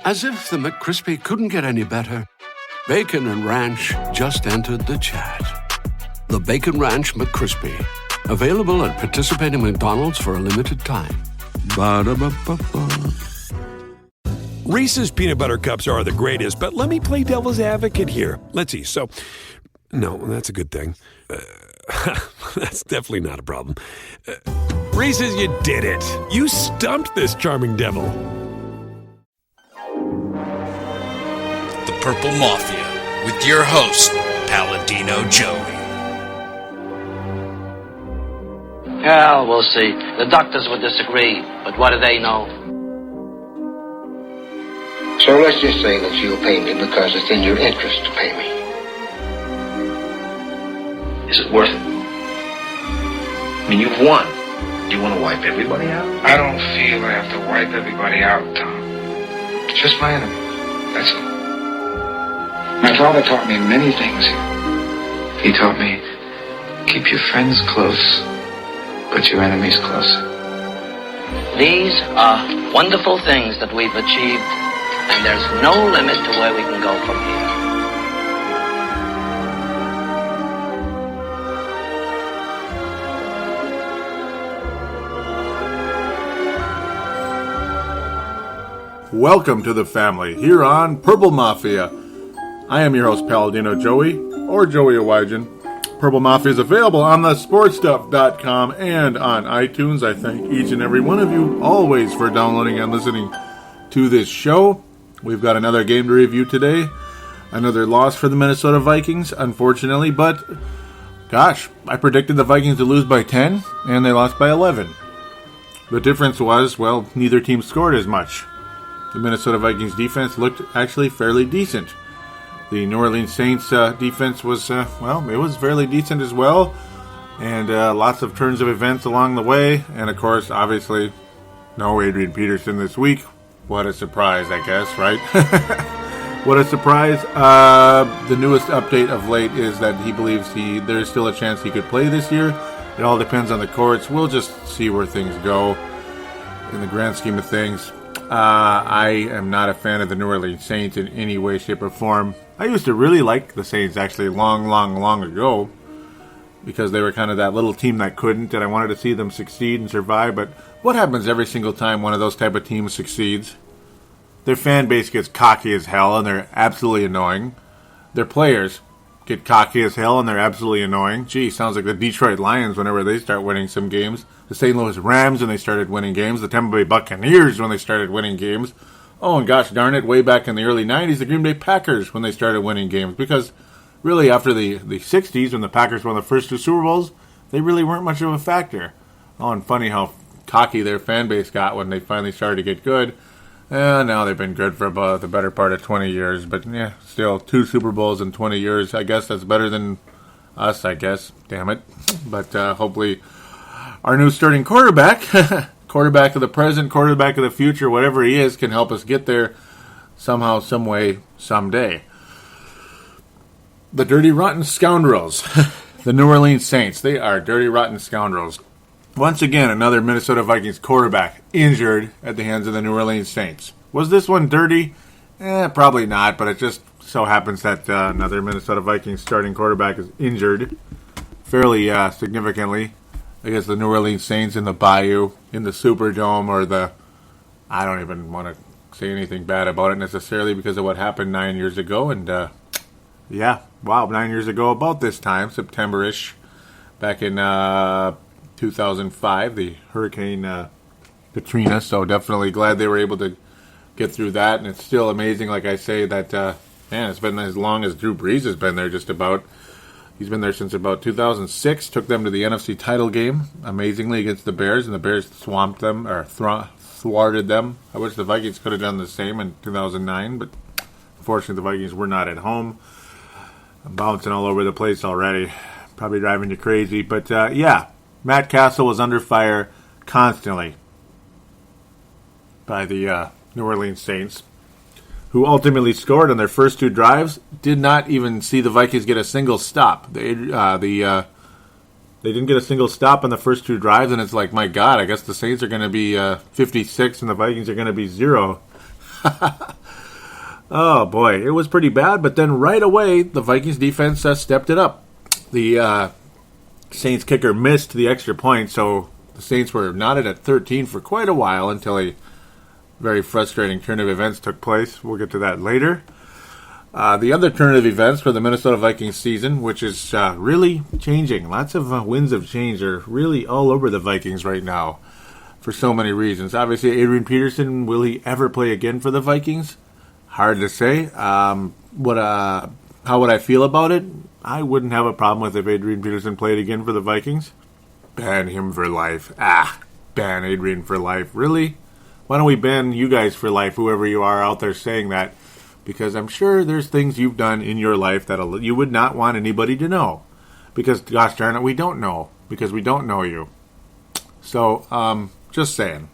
As if the McCrispy couldn't get any better, Bacon and Ranch just entered the chat. The Bacon Ranch McCrispy, available at participating McDonald's for a limited time. Ba-da-ba-ba-ba. Reese's Peanut Butter Cups are the greatest, but let me play devil's advocate here. Let's see. So, no, that's a good thing. That's definitely not a problem. Reese's, you did it. You stumped this charming devil. The Purple Mafia, with your host, Paladino Joey. Well, we'll see. The doctors would disagree, but what do they know? So let's just say that you'll pay me because it's in your interest to pay me. Is it worth it? I mean, you've won. Do you want to wipe everybody out? I don't feel I have to wipe everybody out, Tom. Just my enemies. That's all. My father taught me many things. He taught me, keep your friends close, but your enemies closer. These are wonderful things that we've achieved, and there's no limit to where we can go from here. Welcome to the family here on Purple Mafia. I am your host, Paladino Joey, or Joey Owygen. Purple Mafia is available on the sportstuff.com and on iTunes. I thank each and every one of you always for downloading and listening to this show. We've got another game to review today. Another loss for the Minnesota Vikings, unfortunately, but gosh, I predicted the Vikings to lose by 10, and they lost by 11. The difference was, well, neither team scored as much. The Minnesota Vikings defense looked actually fairly decent. The New Orleans Saints defense was, it was fairly decent as well. And lots of turns of events along the way. And, of course, obviously, no Adrian Peterson this week. What a surprise, I guess, right? What a surprise. The newest update of late is that he believes there's still a chance he could play this year. It all depends on the courts. We'll just see where things go in the grand scheme of things. I am not a fan of the New Orleans Saints in any way, shape, or form. I used to really like the Saints actually long ago because they were kind of that little team that couldn't, and I wanted to see them succeed and survive. But what happens every single time one of those type of teams succeeds? Their fan base gets cocky as hell, and they're absolutely annoying. Their players get cocky as hell, and they're absolutely annoying. Gee, sounds like the Detroit Lions whenever they start winning some games. The St. Louis Rams when they started winning games. The Tampa Bay Buccaneers when they started winning games. Oh, and gosh darn it, way back in the early 90s, the Green Bay Packers when they started winning games. Because really after the 60s when the Packers won the first two Super Bowls, they really weren't much of a factor. Oh, and funny how cocky their fan base got when they finally started to get good. Now they've been good for about the better part of 20 years. But yeah, still 2 Super Bowls in 20 years. I guess that's better than us, I guess. Damn it. But hopefully our new starting quarterback, quarterback of the present, quarterback of the future, whatever he is, can help us get there somehow, some way, someday. The dirty, rotten scoundrels. The New Orleans Saints. They are dirty, rotten scoundrels. Once again, another Minnesota Vikings quarterback injured at the hands of the New Orleans Saints. Was this one dirty? Probably not, but it just so happens that another Minnesota Vikings starting quarterback is injured fairly significantly against the New Orleans Saints in the Bayou, in the Superdome, or I don't even want to say anything bad about it necessarily because of what happened 9 years ago. And 9 years ago about this time, September-ish, back in 2005, the Hurricane Katrina. So definitely glad they were able to get through that. And it's still amazing, like I say, that it's been as long as Drew Brees has been there just about. He's been there since about 2006, took them to the NFC title game, amazingly, against the Bears, and the Bears swamped them, or thwarted them. I wish the Vikings could have done the same in 2009, but unfortunately the Vikings were not at home. I'm bouncing all over the place already, probably driving you crazy. But Matt Cassel was under fire constantly by the New Orleans Saints, who ultimately scored on their first 2 drives, did not even see the Vikings get a single stop. They didn't get a single stop on the first 2 drives, and it's like, my God, I guess the Saints are going to be 56 and the Vikings are going to be 0. Oh, boy, it was pretty bad, but then right away, the Vikings defense stepped it up. The Saints kicker missed the extra point, so the Saints were knotted at 13 for quite a while until a very frustrating turn of events took place. We'll get to that later. The other turn of events for the Minnesota Vikings season, which is really changing. Lots of winds of change are really all over the Vikings right now for so many reasons. Obviously, Adrian Peterson, will he ever play again for the Vikings? Hard to say. How would I feel about it? I wouldn't have a problem with if Adrian Peterson played again for the Vikings. Ban him for life. Ban Adrian for life. Really? Why don't we ban you guys for life, whoever you are out there saying that? Because I'm sure there's things you've done in your life that you would not want anybody to know. Because, gosh darn it, we don't know. Because we don't know you. So, just saying.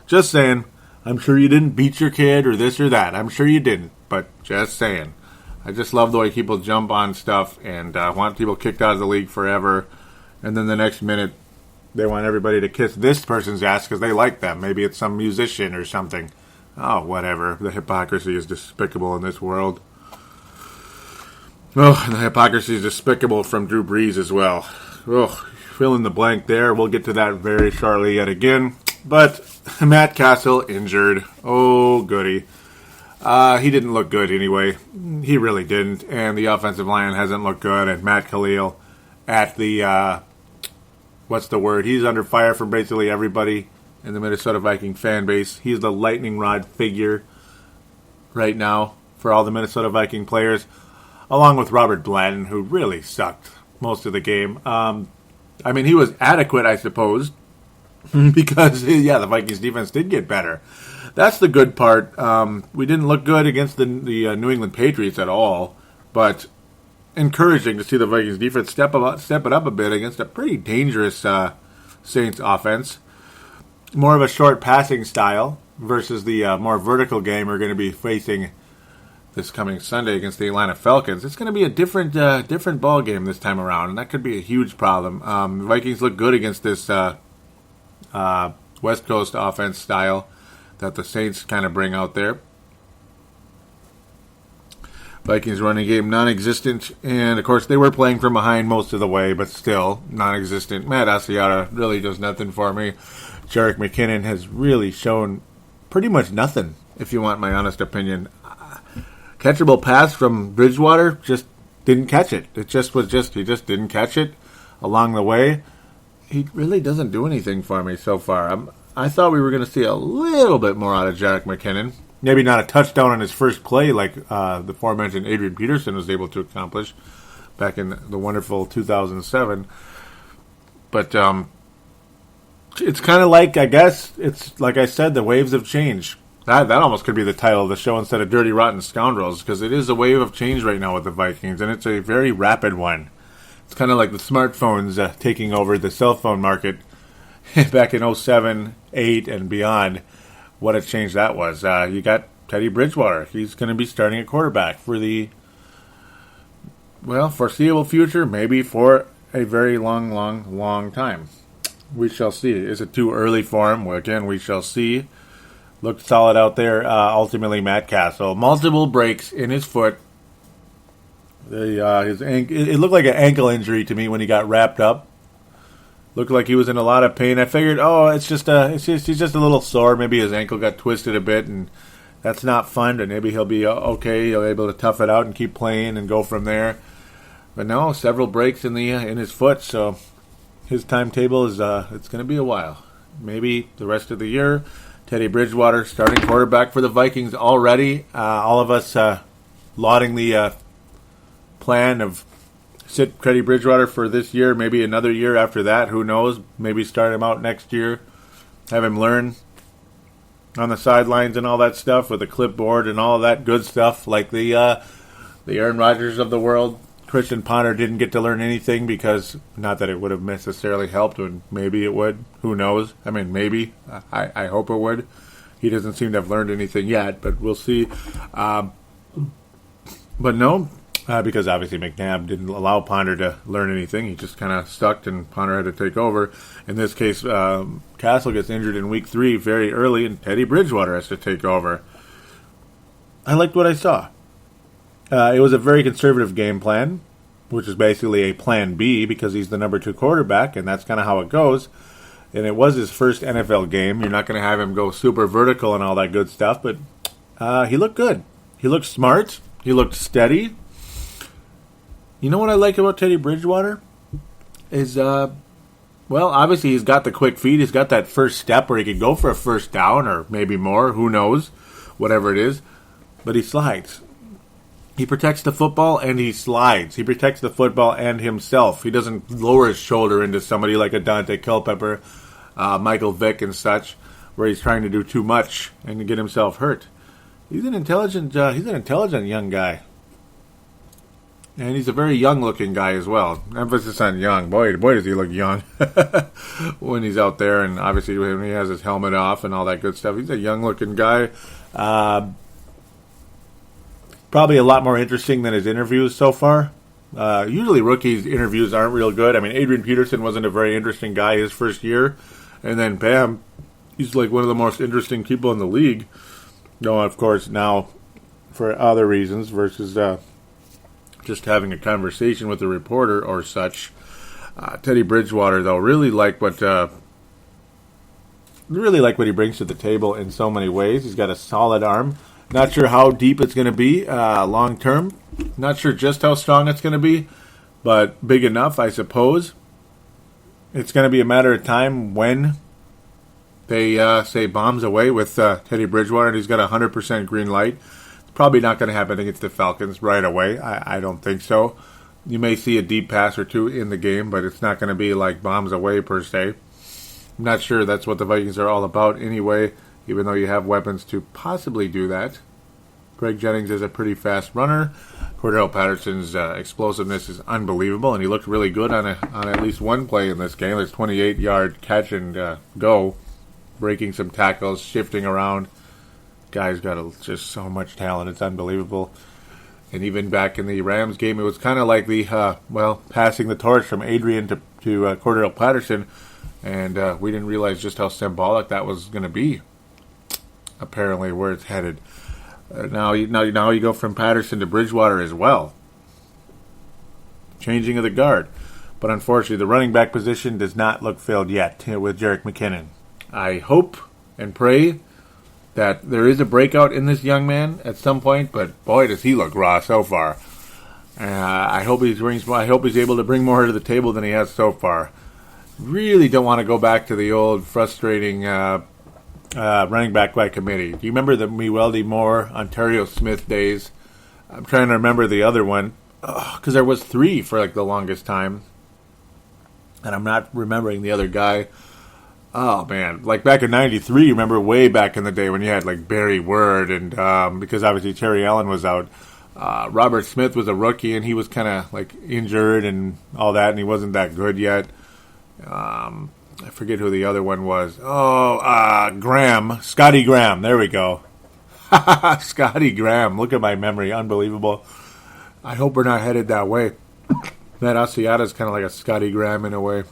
Just saying. I'm sure you didn't beat your kid or this or that. I'm sure you didn't. But just saying. I just love the way people jump on stuff and want people kicked out of the league forever. And then the next minute, they want everybody to kiss this person's ass because they like them. Maybe it's some musician or something. Oh, whatever. The hypocrisy is despicable in this world. Oh, and the hypocrisy is despicable from Drew Brees as well. Oh, fill in the blank there. We'll get to that very shortly yet again. But Matt Cassel injured. Oh, goody. He didn't look good anyway. He really didn't. And the offensive line hasn't looked good. And Matt Cassel at the, what's the word? He's under fire from basically everybody in the Minnesota Viking fan base. He's the lightning rod figure right now for all the Minnesota Viking players, along with Robert Blanton, who really sucked most of the game. I mean, he was adequate, I suppose, because, the Vikings defense did get better. That's the good part. We didn't look good against the New England Patriots at all, but encouraging to see the Vikings defense step it up a bit against a pretty dangerous Saints offense. More of a short passing style versus the more vertical game we're going to be facing this coming Sunday against the Atlanta Falcons. It's going to be a different ball game this time around, and that could be a huge problem. The Vikings look good against this West Coast offense style that the Saints kind of bring out there. Vikings running game non-existent, and of course they were playing from behind most of the way, but still non-existent. Matt Asiata really does nothing for me. Jerick McKinnon has really shown pretty much nothing, if you want my honest opinion. Catchable pass from Bridgewater, just didn't catch it. He just didn't catch it along the way. He really doesn't do anything for me so far. I thought we were going to see a little bit more out of Jerick McKinnon. Maybe not a touchdown on his first play like the aforementioned Adrian Peterson was able to accomplish back in the wonderful 2007. But it's kind of like, I guess, it's like I said, the waves of change. That almost could be the title of the show instead of Dirty Rotten Scoundrels, because it is a wave of change right now with the Vikings, and it's a very rapid one. It's kind of like the smartphones taking over the cell phone market back in 07, 8, and beyond. What a change that was. You got Teddy Bridgewater. He's going to be starting a quarterback for the, foreseeable future, maybe for a very long time. We shall see. Is it too early for him? Well, again, we shall see. Looked solid out there. Ultimately, Matt Cassel. Multiple breaks in his foot. It looked like an ankle injury to me when he got wrapped up. Looked like he was in a lot of pain. I figured, he's just a little sore. Maybe his ankle got twisted a bit, and that's not fun. But maybe he'll be okay. He'll be able to tough it out and keep playing and go from there. But no, several breaks in his foot. So his timetable is it's going to be a while. Maybe the rest of the year. Teddy Bridgewater, starting quarterback for the Vikings already. All of us lauding the plan of sit Teddy Bridgewater for this year, maybe another year after that. Who knows? Maybe start him out next year. Have him learn on the sidelines and all that stuff with a clipboard and all of that good stuff, like the Aaron Rodgers of the world. Christian Ponder didn't get to learn anything because, not that it would have necessarily helped, and maybe it would. Who knows? I mean, maybe. I hope it would. He doesn't seem to have learned anything yet, but we'll see. But no, because obviously McNabb didn't allow Ponder to learn anything. He just kind of stuck, and Ponder had to take over. In this case, Cassel gets injured in week 3 very early, and Teddy Bridgewater has to take over. I liked what I saw. It was a very conservative game plan, which is basically a plan B because he's the number 2 quarterback, and that's kind of how it goes. And it was his first NFL game. You're not going to have him go super vertical and all that good stuff, but he looked good. He looked smart. He looked steady. You know what I like about Teddy Bridgewater? Is, obviously he's got the quick feet. He's got that first step where he could go for a first down or maybe more. Who knows? Whatever it is. But he slides. He protects the football and he slides. He protects the football and himself. He doesn't lower his shoulder into somebody like a Dante Culpepper, Michael Vick and such, where he's trying to do too much and to get himself hurt. He's an intelligent young guy. And he's a very young-looking guy as well. Emphasis on young. Boy, does he look young when he's out there. And obviously when he has his helmet off and all that good stuff. He's a young-looking guy. Probably a lot more interesting than his interviews so far. Usually rookies' interviews aren't real good. I mean, Adrian Peterson wasn't a very interesting guy his first year. And then, bam, he's like one of the most interesting people in the league. No, of course, now for other reasons versus just having a conversation with a reporter or such. Teddy Bridgewater, though, really like what he brings to the table in so many ways. He's got a solid arm. Not sure how deep it's going to be long term. Not sure just how strong it's going to be, but big enough, I suppose. It's going to be a matter of time when they say bombs away with Teddy Bridgewater, and he's got a 100% green light. It's probably not going to happen against the Falcons right away. I don't think so. You may see a deep pass or two in the game, but it's not going to be like bombs away per se. I'm not sure that's what the Vikings are all about anyway, even though you have weapons to possibly do that. Greg Jennings is a pretty fast runner. Cordell Patterson's explosiveness is unbelievable, and he looked really good on at least one play in this game. There's 28-yard catch and go, breaking some tackles, shifting around. Guy's got just so much talent. It's unbelievable. And even back in the Rams game, it was kind of like the, passing the torch from Adrian to Cordell Patterson, and we didn't realize just how symbolic that was going to be. Apparently, where it's headed. Now you go from Patterson to Bridgewater as well. Changing of the guard. But unfortunately, the running back position does not look filled yet with Jerick McKinnon. I hope and pray that there is a breakout in this young man at some point, but boy, does he look raw so far. I hope he's able to bring more to the table than he has so far. Really don't want to go back to the old frustrating running back by committee. Do you remember the Mewelde Moore, Ontario Smith days? I'm trying to remember the other one because there was 3 for like the longest time, and I'm not remembering the other guy. Oh man, like back in '93, remember way back in the day when you had like Barry Word and because obviously Terry Allen was out. Robert Smith was a rookie and he was kind of like injured and all that, and he wasn't that good yet. I forget who the other one was. Scotty Graham. There we go. Scotty Graham. Look at my memory. Unbelievable. I hope we're not headed that way. Matt Asiata's kind of like a Scotty Graham in a way.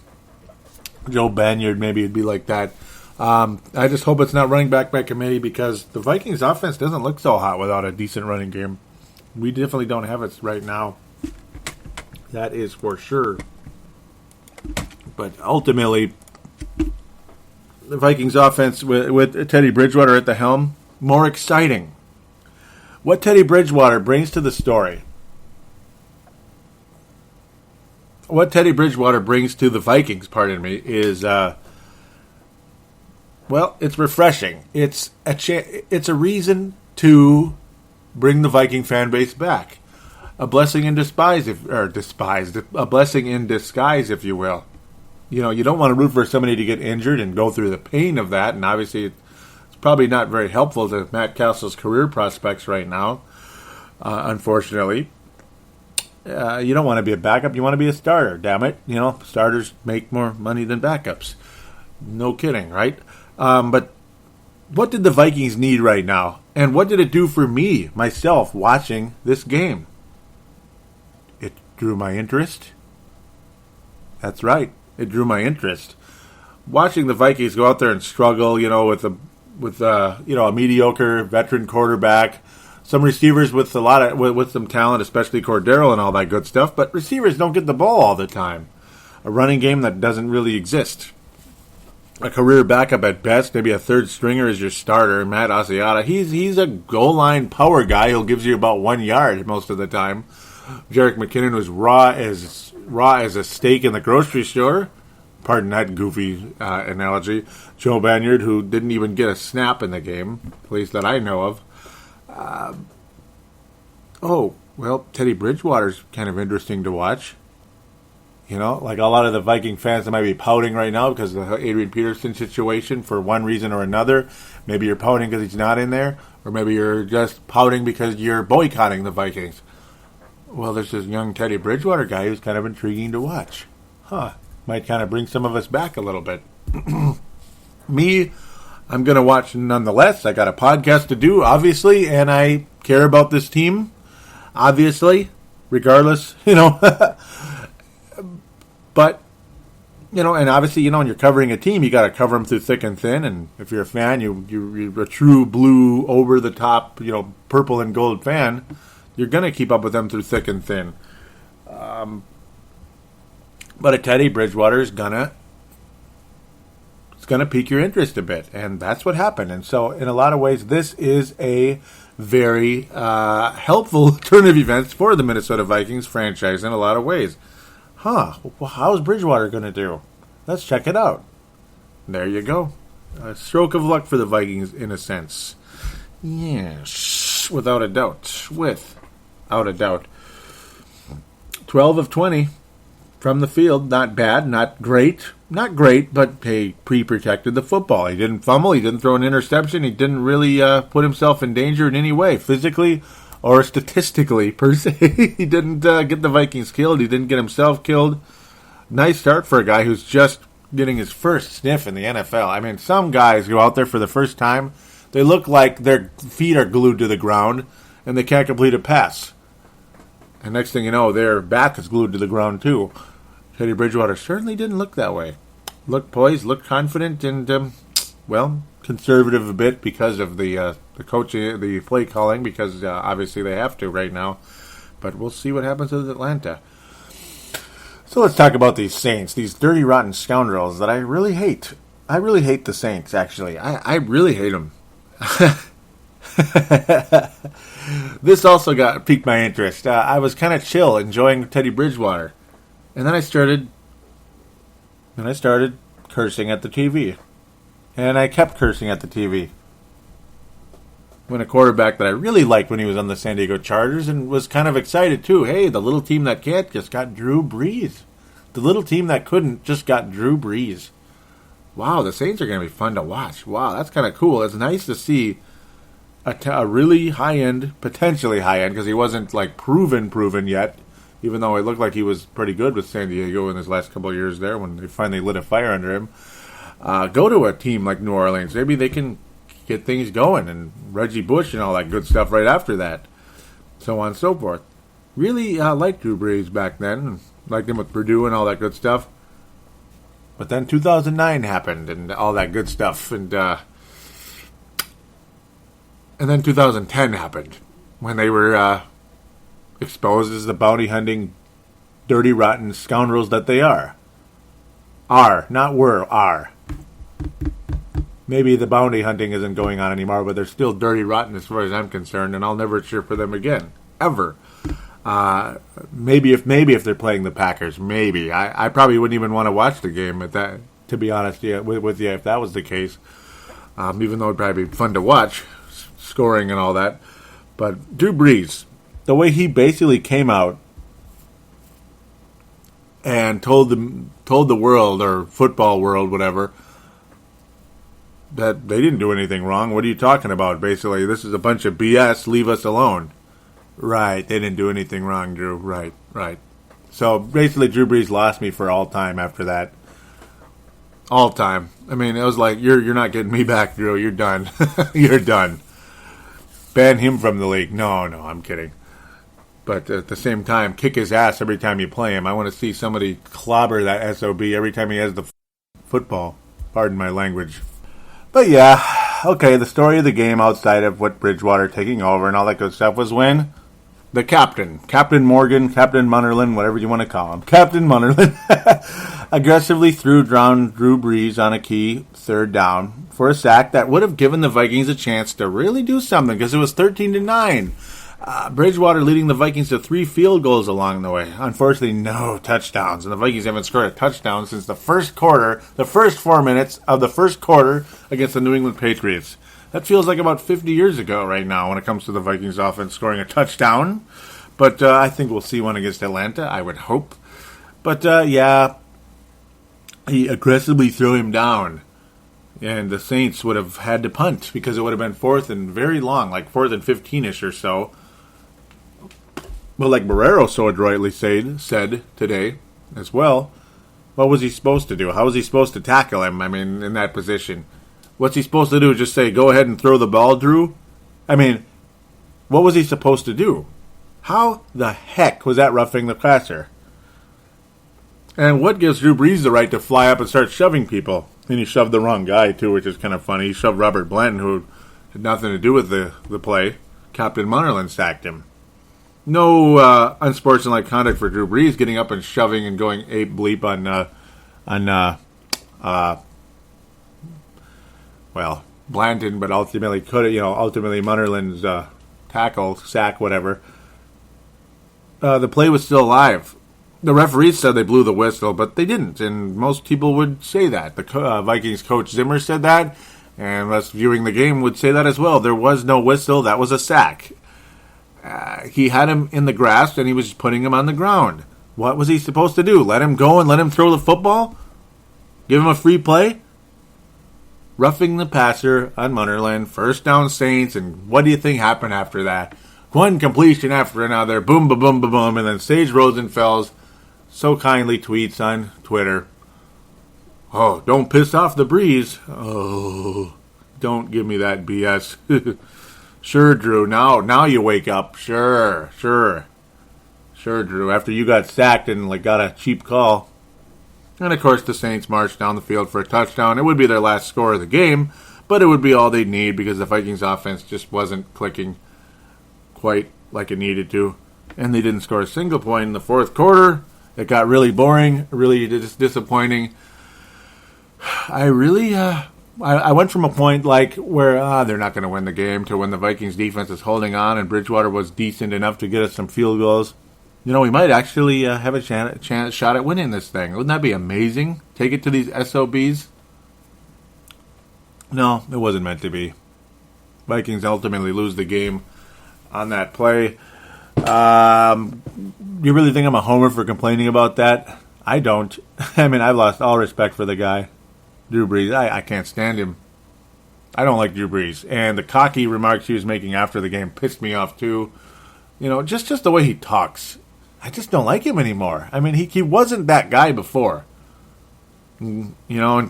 Joe Banyard, maybe it'd be like that. I just hope it's not running back by committee because the Vikings offense doesn't look so hot without a decent running game. We definitely don't have it right now. That is for sure. But ultimately, the Vikings offense with Teddy Bridgewater at the helm, more exciting. What Teddy Bridgewater brings to the story, what Teddy Bridgewater brings to the Vikings, is, it's refreshing. It's a reason to bring the Viking fan base back. A blessing in disguise, a blessing in disguise, if you will. You know, you don't want to root for somebody to get injured and go through the pain of that, and obviously it's probably not very helpful to Matt Cassel's career prospects right now, unfortunately. You don't want to be a backup, you want to be a starter, damn it. You know, starters make more money than backups. No kidding, right? But what did the Vikings need right now? And what did it do for me, myself, watching this game? It drew my interest. That's right. It drew my interest. Watching the Vikings go out there and struggle, with a mediocre veteran quarterback, some receivers with a lot of with some talent, especially Cordero and all that good stuff. But receivers don't get the ball all the time. A running game that doesn't really exist. A career backup at best, maybe a third stringer as your starter. Matt Cassel, he's a goal line power guy who gives you about 1 yard most of the time. Jerick McKinnon was raw as a steak in the grocery store. Pardon that goofy analogy. Joe Banyard, who didn't even get a snap in the game, at least that I know of. Teddy Bridgewater's kind of interesting to watch. You know, like a lot of the Viking fans that might be pouting right now because of the Adrian Peterson situation for one reason or another. Maybe you're pouting because he's not in there, or maybe you're just pouting because you're boycotting the Vikings. Well, there's this young Teddy Bridgewater guy who's kind of intriguing to watch. Might kind of bring some of us back a little bit. Me, I'm going to watch nonetheless. I got a podcast to do, obviously, and I care about this team, obviously, regardless, But, and obviously, when you're covering a team, you got to cover them through thick and thin. And if you're a fan, you're a true blue, over-the-top, purple and gold fan, you're going to keep up with them through thick and thin. But a Teddy Bridgewater is gonna pique your interest a bit, and that's what happened. And so, in a lot of ways, this is a very helpful turn of events for the Minnesota Vikings franchise in a lot of ways. Well, how's Bridgewater going to do? Let's check it out. There you go. A stroke of luck for the Vikings, in a sense. Yes, without a doubt. Without a doubt. 12 of 20 from the field. Not bad, not great. Not great, but he pre-protected the football. He didn't fumble. He didn't throw an interception. He didn't really put himself in danger in any way, physically or statistically, per se. He didn't get the Vikings killed. He didn't get himself killed. Nice start for a guy who's just getting his first sniff in the NFL. I mean, some guys go out there for the first time, they look like their feet are glued to the ground, and they can't complete a pass. And next thing you know, their back is glued to the ground, too. Teddy Bridgewater certainly didn't look that way. Looked poised, looked confident, and, conservative a bit because of the coaching, the play calling, because obviously they have to right now. But we'll see what happens with Atlanta. So let's talk about these Saints, these dirty, rotten scoundrels that I really hate. I really hate the Saints, actually. I really hate them. This also piqued my interest. I was kind of chill, enjoying Teddy Bridgewater. And then I started cursing at the TV. And I kept cursing at the TV. When a quarterback that I really liked when he was on the San Diego Chargers and was kind of excited too. Hey, the little team that can't just got Drew Brees. The little team that couldn't just got Drew Brees. Wow, the Saints are going to be fun to watch. Wow, that's kind of cool. It's nice to see a really high-end, potentially high-end, because he wasn't like proven yet, even though it looked like he was pretty good with San Diego in his last couple of years there when they finally lit a fire under him. Go to a team like New Orleans. Maybe they can get things going, and Reggie Bush and all that good stuff right after that. So on and so forth. Really liked Drew Brees back then. Liked him with Purdue and all that good stuff. But then 2009 happened and all that good stuff. And then 2010 happened when they were exposed as the bounty hunting, dirty, rotten scoundrels that they are. Not were, are. Maybe the bounty hunting isn't going on anymore, but they're still dirty, rotten as far as I'm concerned, and I'll never cheer for them again. Ever. Maybe if they're playing the Packers, maybe. I probably wouldn't even want to watch the game at that, to be honest with you, if that was the case. Even though it'd probably be fun to watch, scoring and all that. But Drew Brees, the way he basically came out and told the world, or football world, whatever, that they didn't do anything wrong. What are you talking about? Basically, this is a bunch of BS. Leave us alone. Right, they didn't do anything wrong, Drew. Right. So basically, Drew Brees lost me for all time after that. All time. I mean, it was like, you're not getting me back, Drew. You're done. You're done. Ban him from the league. No, I'm kidding. But at the same time, kick his ass every time you play him. I want to see somebody clobber that SOB every time he has the football. Pardon my language. But yeah, okay, the story of the game outside of what Bridgewater taking over and all that good stuff was when the Captain Morgan, Captain Munnerlyn, whatever you want to call him, Captain Munnerlyn, aggressively threw down Drew Brees on a key third down for a sack that would have given the Vikings a chance to really do something because it was 13-9. Bridgewater leading the Vikings to 3 field goals along the way. Unfortunately, no touchdowns, and the Vikings haven't scored a touchdown since the first 4 minutes of the first quarter against the New England Patriots. That feels like about 50 years ago right now when it comes to the Vikings offense scoring a touchdown. But I think we'll see one against Atlanta, I would hope. But, he aggressively threw him down. And the Saints would have had to punt because it would have been 4th and very long, like 4th and 15-ish or so. But like Barrero so adroitly said today as well, what was he supposed to do? How was he supposed to tackle him, in that position? What's he supposed to do? Just say, go ahead and throw the ball, Drew? What was he supposed to do? How the heck was that roughing the passer? And what gives Drew Brees the right to fly up and start shoving people? And he shoved the wrong guy, too, which is kind of funny. He shoved Robert Blanton, who had nothing to do with the play. Captain Munnerlyn sacked him. No unsportsmanlike conduct for Drew Brees, getting up and shoving and going ape bleep on Blanton, but ultimately Munnerlyn's tackle, sack, whatever. The play was still alive. The referees said they blew the whistle, but they didn't, and most people would say that. The Vikings coach Zimmer said that, and us viewing the game would say that as well. There was no whistle. That was a sack. He had him in the grasp, and he was putting him on the ground. What was he supposed to do? Let him go and let him throw the football? Give him a free play? Roughing the passer on Munnerlyn, first down Saints, and what do you think happened after that? One completion after another, boom, boom, boom, boom, boom, and then Sage Rosenfels so kindly tweets on Twitter, "Oh, don't piss off the Breeze." Oh, don't give me that BS. Sure, Drew, now you wake up. Sure, Drew, after you got sacked and got a cheap call. And, of course, the Saints marched down the field for a touchdown. It would be their last score of the game, but it would be all they'd need because the Vikings offense just wasn't clicking quite like it needed to. And they didn't score a single point in the fourth quarter. It got really boring, really disappointing. I went from a point where they're not going to win the game to when the Vikings defense is holding on and Bridgewater was decent enough to get us some field goals. We might actually have a shot at winning this thing. Wouldn't that be amazing? Take it to these SOBs? No, it wasn't meant to be. Vikings ultimately lose the game on that play. You really think I'm a homer for complaining about that? I don't. I've lost all respect for the guy, Drew Brees. I can't stand him. I don't like Drew Brees. And the cocky remarks he was making after the game pissed me off, too. Just the way he talks. I just don't like him anymore. He wasn't that guy before. And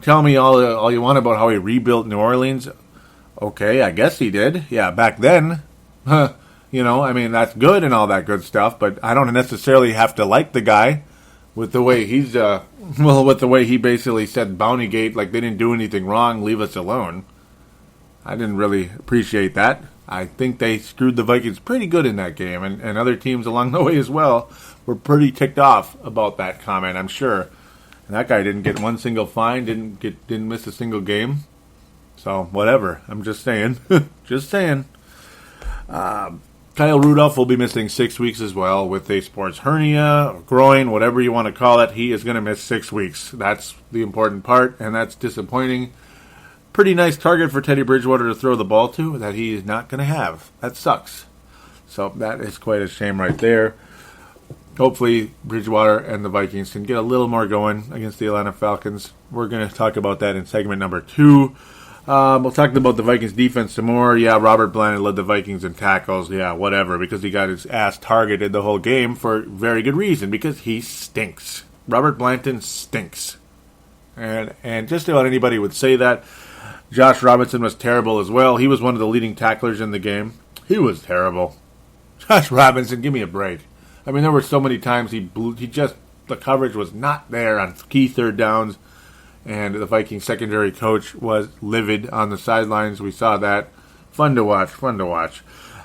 tell me all you want about how he rebuilt New Orleans. Okay, I guess he did. Yeah, back then. That's good and all that good stuff, but I don't necessarily have to like the guy with the way he's, with the way he basically said Bountygate, like they didn't do anything wrong, leave us alone. I didn't really appreciate that. I think they screwed the Vikings pretty good in that game, and other teams along the way as well were pretty ticked off about that comment, I'm sure. And that guy didn't get one single fine, didn't miss a single game. So, whatever. I'm just saying. Just saying. Kyle Rudolph will be missing 6 weeks as well with a sports hernia, or groin, whatever you want to call it. He is going to miss 6 weeks. That's the important part, and that's disappointing. Pretty nice target for Teddy Bridgewater to throw the ball to that he is not going to have. That sucks. So that is quite a shame right there. Hopefully Bridgewater and the Vikings can get a little more going against the Atlanta Falcons. We're going to talk about that in segment number 2. We'll talk about the Vikings defense some more. Yeah, Robert Blanton led the Vikings in tackles. Yeah, whatever, because he got his ass targeted the whole game for very good reason, because he stinks. Robert Blanton stinks. And just about anybody would say that. Josh Robinson was terrible as well. He was one of the leading tacklers in the game. He was terrible. Josh Robinson, give me a break. There were so many times the coverage was not there on key third downs. And the Vikings secondary coach was livid on the sidelines. We saw that. Fun to watch.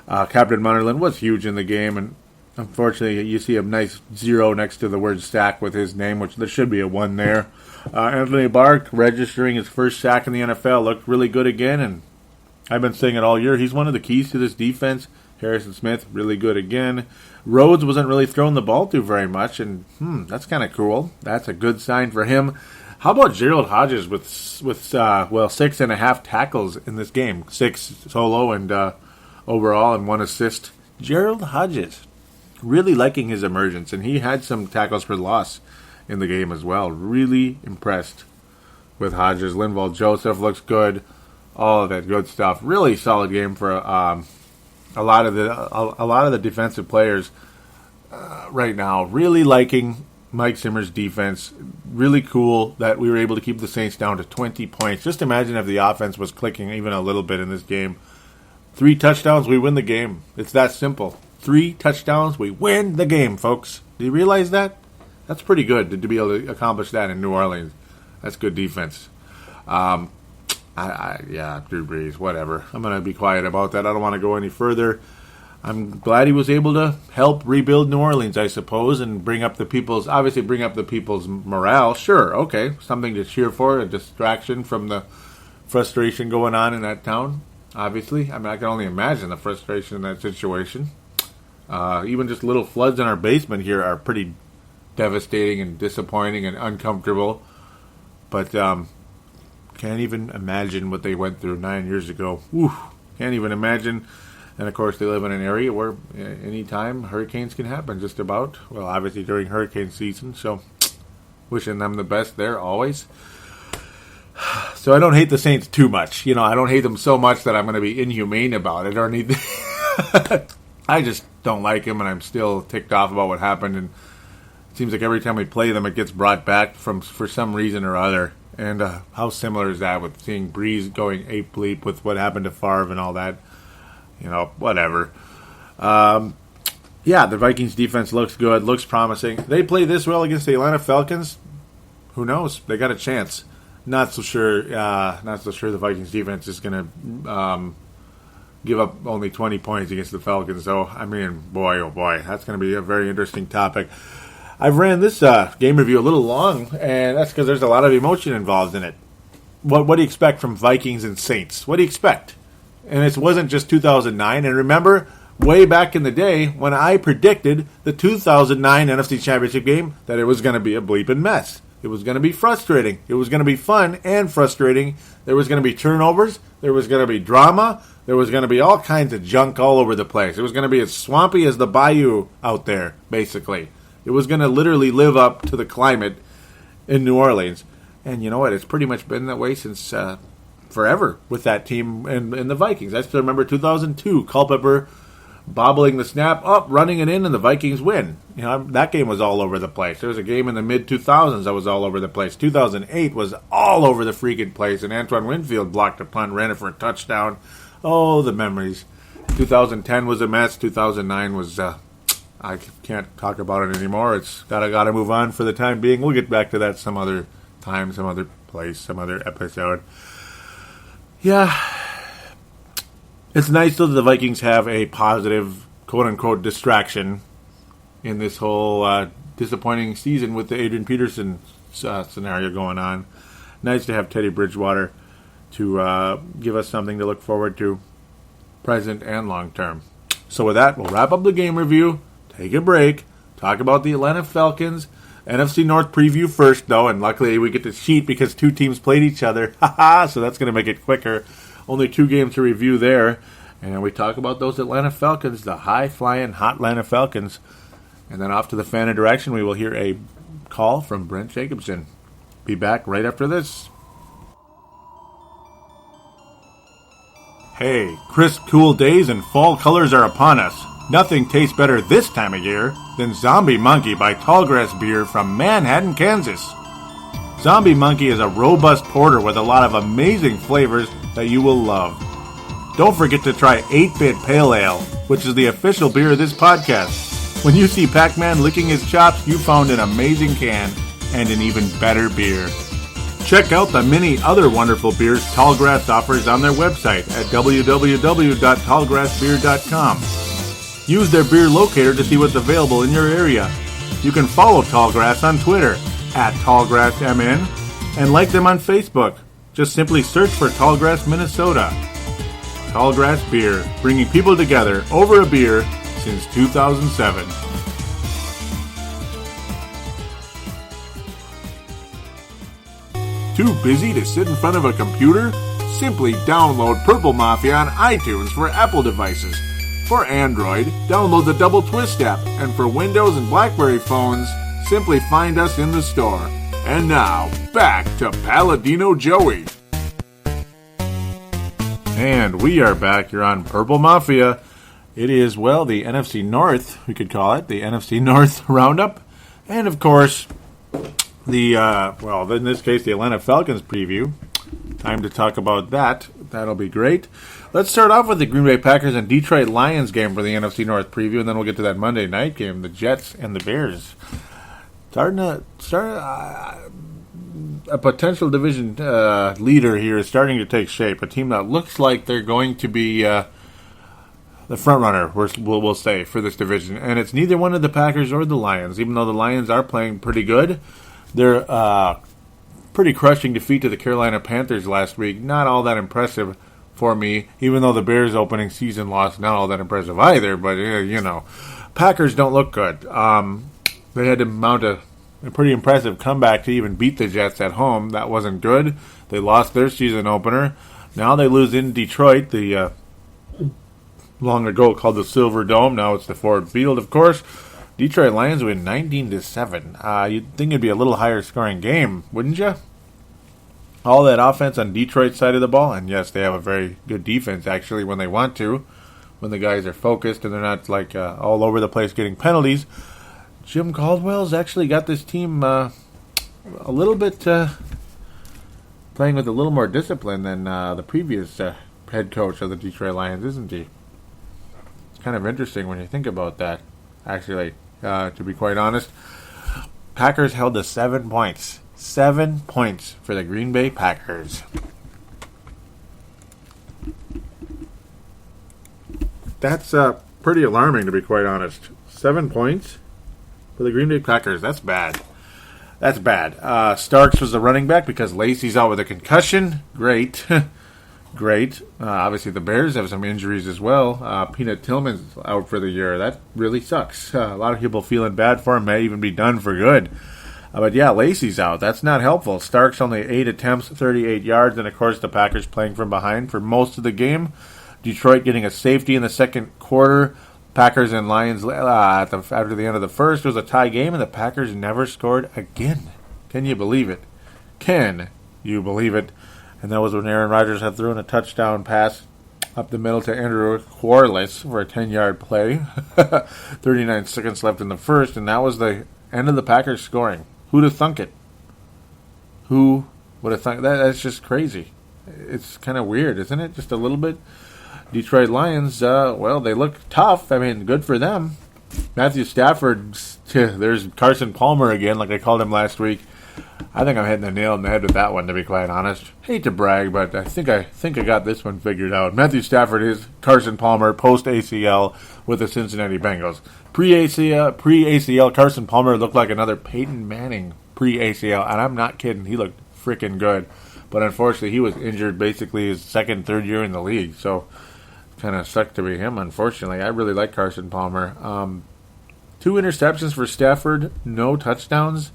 Captain Munnerlyn was huge in the game, and unfortunately you see a nice 0 next to the word sack with his name, which there should be a 1 there. Anthony Barr registering his first sack in the NFL, looked really good again, and I've been saying it all year. He's one of the keys to this defense. Harrison Smith, really good again. Rhodes wasn't really throwing the ball to very much, and that's kind of cool. That's a good sign for him. How about Gerald Hodges with 6.5 tackles in this game? 6 solo and overall and 1 assist. Gerald Hodges, really liking his emergence, and he had some tackles for loss in the game as well. Really impressed with Hodges. Linval Joseph looks good. All of that good stuff. Really solid game for a lot of the defensive players right now. Really liking Mike Zimmer's defense. Really cool that we were able to keep the Saints down to 20 points. Just imagine if the offense was clicking even a little bit in this game. 3 touchdowns, we win the game. It's that simple. 3 touchdowns, we win the game, folks. Do you realize that? That's pretty good to be able to accomplish that in New Orleans. That's good defense. Drew Brees, whatever. I'm going to be quiet about that. I don't want to go any further. I'm glad he was able to help rebuild New Orleans, I suppose, and bring up the people's morale. Sure, okay, something to cheer for, a distraction from the frustration going on in that town, obviously. I mean, I can only imagine the frustration in that situation. Even just little floods in our basement here are pretty devastating and disappointing and uncomfortable. But can't even imagine what they went through 9 years ago. Can't even imagine. And, of course, they live in an area where anytime hurricanes can happen, just about. Well, obviously during hurricane season, so wishing them the best there always. So I don't hate the Saints too much. You know, I don't hate them so much that I'm going to be inhumane about it or anything. I just don't like them, and I'm still ticked off about what happened. And it seems like every time we play them, it gets brought back for some reason or other. And how similar is that with seeing Brees going ape-bleep with what happened to Favre and all that? You know, whatever. The Vikings defense looks good, looks promising. They play this well against the Atlanta Falcons. Who knows? They got a chance. Not so sure the Vikings defense is going to give up only 20 points against the Falcons. So, I mean, boy, oh boy, that's going to be a very interesting topic. I've ran this game review a little long, and that's because there's a lot of emotion involved in it. What do you expect from Vikings and Saints? What do you expect? And it wasn't just 2009. And remember, way back in the day, when I predicted the 2009 NFC Championship game, that it was going to be a bleeping mess. It was going to be frustrating. It was going to be fun and frustrating. There was going to be turnovers. There was going to be drama. There was going to be all kinds of junk all over the place. It was going to be as swampy as the bayou out there, basically. It was going to literally live up to the climate in New Orleans. And you know what? It's pretty much been that way since forever with that team and the Vikings. I still remember 2002, Culpepper bobbling the snap up, running it in, and the Vikings win. You know, that game was all over the place. There was a game in the mid-2000s that was all over the place. 2008 was all over the freaking place, and Antoine Winfield blocked a punt, ran it for a touchdown. Oh, the memories. 2010 was a mess. 2009 was, I can't talk about it anymore. It's gotta move on for the time being. We'll get back to that some other time, some other place, some other episode. Yeah, it's nice though that the Vikings have a positive, quote-unquote, distraction in this whole disappointing season with the Adrian Peterson scenario going on. Nice to have Teddy Bridgewater to give us something to look forward to, present and long term. So with that, we'll wrap up the game review, take a break, talk about the Atlanta Falcons, NFC North preview first, though, and luckily we get to cheat because 2 teams played each other. So that's going to make it quicker. Only 2 games to review there. And we talk about those Atlanta Falcons, the high-flying, hot Atlanta Falcons. And then off to the fan interaction, we will hear a call from Brent Jacobson. Be back right after this. Hey, crisp, cool days and fall colors are upon us. Nothing tastes better this time of year than Zombie Monkey by Tallgrass Beer from Manhattan, Kansas. Zombie Monkey is a robust porter with a lot of amazing flavors that you will love. Don't forget to try 8-Bit Pale Ale, which is the official beer of this podcast. When you see Pac-Man licking his chops, you found an amazing can and an even better beer. Check out the many other wonderful beers Tallgrass offers on their website at www.tallgrassbeer.com. Use their beer locator to see what's available in your area. You can follow Tallgrass on Twitter at TallgrassMN and like them on Facebook. Just simply search for Tallgrass, Minnesota. Tallgrass Beer, bringing people together over a beer since 2007. Too busy to sit in front of a computer? Simply download Purple Mafia on iTunes for Apple devices. For Android, download the Double Twist app, and for Windows and BlackBerry phones, simply find us in the store. And now, back to Palladino Joey. And we are back here on Purple Mafia. It is, well, the NFC North, we could call it, the NFC North Roundup. And, of course, the, in this case, the Atlanta Falcons preview. Time to talk about that. That'll be great. Let's start off with the Green Bay Packers and Detroit Lions game for the NFC North preview, and then we'll get to that Monday night game, the Jets and the Bears. A potential division leader here is starting to take shape. A team that looks like they're going to be the front runner, we'll say, for this division. And it's neither one of the Packers or the Lions, even though the Lions are playing pretty good. They're pretty crushing defeat to the Carolina Panthers last week. Not all that impressive for me, even though the Bears' opening season loss, not all that impressive either. But, Packers don't look good. They had to mount a pretty impressive comeback to even beat the Jets at home. That wasn't good. They lost their season opener. Now they lose in Detroit, the long ago called the Silver Dome. Now it's the Ford Field, of course. Detroit Lions win 19-7. You'd think it'd be a little higher scoring game, wouldn't you? All that offense on Detroit's side of the ball, and yes, they have a very good defense actually when they want to, when the guys are focused and they're not like all over the place getting penalties. Jim Caldwell's actually got this team a little bit playing with a little more discipline than the previous head coach of the Detroit Lions, isn't he? It's kind of interesting when you think about that, actually, to be quite honest. Packers held to 7 points. 7 points for the Green Bay Packers. That's pretty alarming, to be quite honest. 7 points for the Green Bay Packers. That's bad. That's bad. Starks was the running back because Lacey's out with a concussion. Great. Great. Obviously, the Bears have some injuries as well. Peanut Tillman's out for the year. That really sucks. A lot of people feeling bad for him. May even be done for good. But yeah, Lacey's out. That's not helpful. Starks only 8 attempts, 38 yards, and of course the Packers playing from behind for most of the game. Detroit getting a safety in the second quarter. Packers and Lions after the end of the first. It was a tie game, and the Packers never scored again. Can you believe it? Can you believe it? And that was when Aaron Rodgers had thrown a touchdown pass up the middle to Andrew Quarles for a 10-yard play. 39 seconds left in the first, and that was the end of the Packers scoring. Who'd have thunk it? Who would have thunk that? That's just crazy. It's kind of weird, isn't it? Just a little bit. Detroit Lions, they look tough. I mean, good for them. Matthew Stafford, there's Carson Palmer again, like I called him last week. I think I'm hitting the nail on the head with that one, to be quite honest. Hate to brag, but I think I got this one figured out. Matthew Stafford is Carson Palmer post-ACL with the Cincinnati Bengals. Pre-ACL, Carson Palmer looked like another Peyton Manning pre-ACL, and I'm not kidding. He looked freaking good. But unfortunately, he was injured basically his second, third year in the league, so kind of sucked to be him, unfortunately. I really like Carson Palmer. 2 interceptions for Stafford, no touchdowns.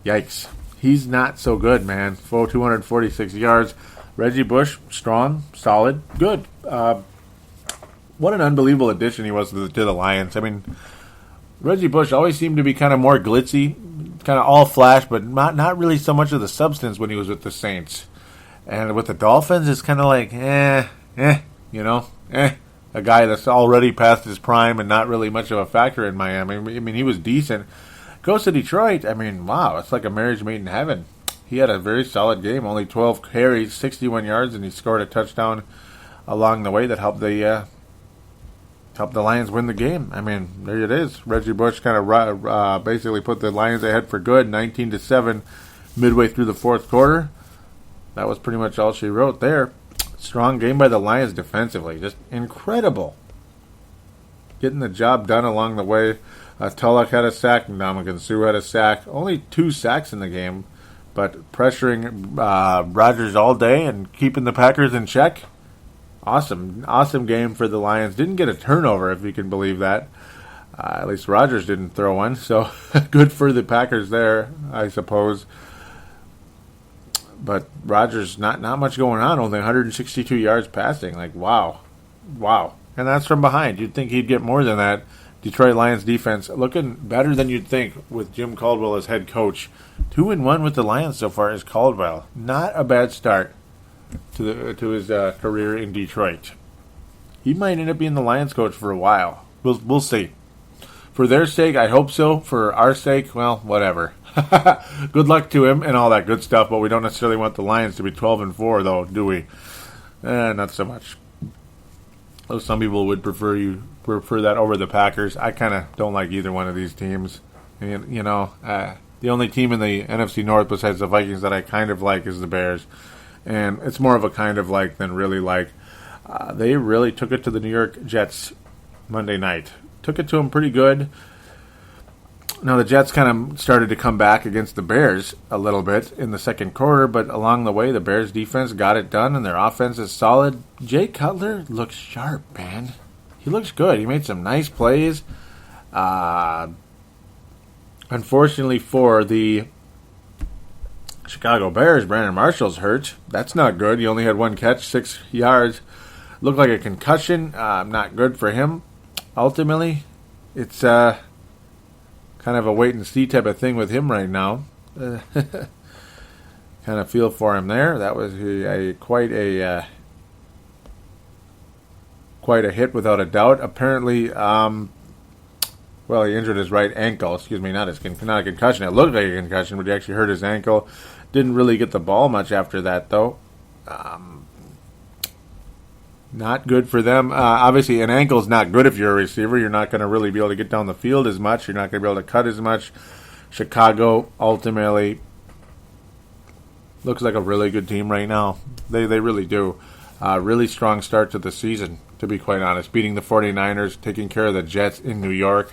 Yikes. He's not so good, man. 246 yards. Reggie Bush, strong, solid, good. What an unbelievable addition he was to the Lions. I mean, Reggie Bush always seemed to be kind of more glitzy, kind of all flash, but not really so much of the substance when he was with the Saints. And with the Dolphins, it's kind of like, a guy that's already past his prime and not really much of a factor in Miami. I mean, he was decent. Goes to Detroit, I mean, wow, it's like a marriage made in heaven. He had a very solid game, only 12 carries, 61 yards, and he scored a touchdown along the way that helped the Lions win the game. I mean, there it is. Reggie Bush kind of basically put the Lions ahead for good, 19-7, midway through the fourth quarter. that was pretty much all she wrote there. Strong game by the Lions defensively. Just incredible. Getting the job done along the way. Tulloch had a sack. Ndamukong Suh had a sack. Only 2 sacks in the game. But pressuring Rodgers all day and keeping the Packers in check. Awesome game for the Lions. Didn't get a turnover, if you can believe that. At least Rodgers didn't throw one. So good for the Packers there, I suppose. But Rodgers, not much going on. Only 162 yards passing. Like, wow. And that's from behind. You'd think he'd get more than that. Detroit Lions defense looking better than you'd think with Jim Caldwell as head coach. 2-1 with the Lions so far as Caldwell. Not a bad start to his career in Detroit. He might end up being the Lions coach for a while. We'll see. For their sake, I hope so. For our sake, well, whatever. Good luck to him and all that good stuff, but we don't necessarily want the Lions to be 12-4, though, do we? Not so much. Though some people would prefer that over the Packers. I kind of don't like either one of these teams. And, the only team in the NFC North besides the Vikings that I kind of like is the Bears. And it's more of a kind of like than really like. They really took it to the New York Jets Monday night. Took it to them pretty good. Now, the Jets kind of started to come back against the Bears a little bit in the second quarter, but along the way, the Bears' defense got it done, and their offense is solid. Jay Cutler looks sharp, man. He looks good. He made some nice plays. Unfortunately for the Chicago Bears, Brandon Marshall's hurt. That's not good. He only had 1 catch, 6 yards. Looked like a concussion. Not good for him. Ultimately, it's kind of a wait-and-see type of thing with him right now. Kind of feel for him there. That was quite a hit without a doubt. Apparently, he injured his right ankle. Excuse me, not a concussion. It looked like a concussion, but he actually hurt his ankle. Didn't really get the ball much after that, though. Not good for them. Obviously, an ankle's not good if you're a receiver. You're not going to really be able to get down the field as much. You're not going to be able to cut as much. Chicago, ultimately, looks like a really good team right now. They really do. Really strong start to the season, to be quite honest. Beating the 49ers, taking care of the Jets in New York.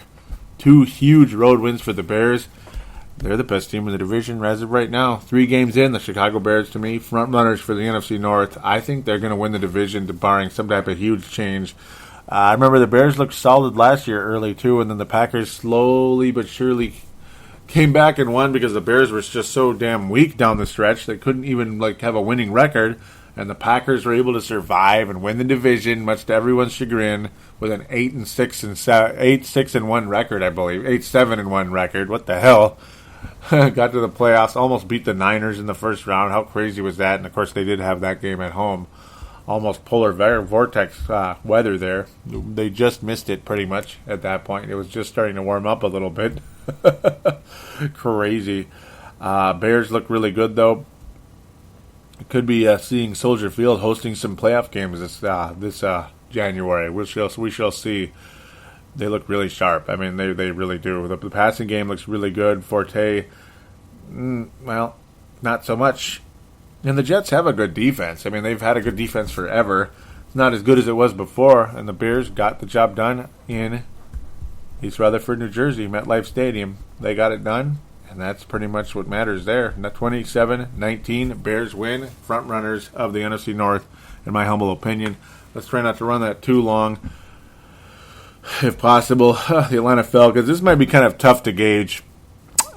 2 huge road wins for the Bears. They're the best team in the division as of right now. 3 games in, the Chicago Bears, to me, front runners for the NFC North. I think they're going to win the division, barring some type of huge change. I remember the Bears looked solid last year early, too, and then the Packers slowly but surely came back and won because the Bears were just so damn weak down the stretch. They couldn't even have a winning record, and the Packers were able to survive and win the division, much to everyone's chagrin, with an 8-6-1 record, I believe. 8-7-1 record. What the hell? Got to the playoffs, almost beat the Niners in the first round. How crazy was that? And, of course, they did have that game at home. Almost polar vortex weather there. They just missed it pretty much at that point. It was just starting to warm up a little bit. Crazy. Bears look really good, though. Could be seeing Soldier Field hosting some playoff games this January. We shall see. They look really sharp. I mean, they really do. The passing game looks really good. Forte, not so much. And the Jets have a good defense. I mean, they've had a good defense forever. It's not as good as it was before, and the Bears got the job done in East Rutherford, New Jersey, MetLife Stadium. They got it done, and that's pretty much what matters there. 27-19, Bears win. Front runners of the NFC North, in my humble opinion. Let's try not to run that too long. If possible, the Atlanta Falcons. This might be kind of tough to gauge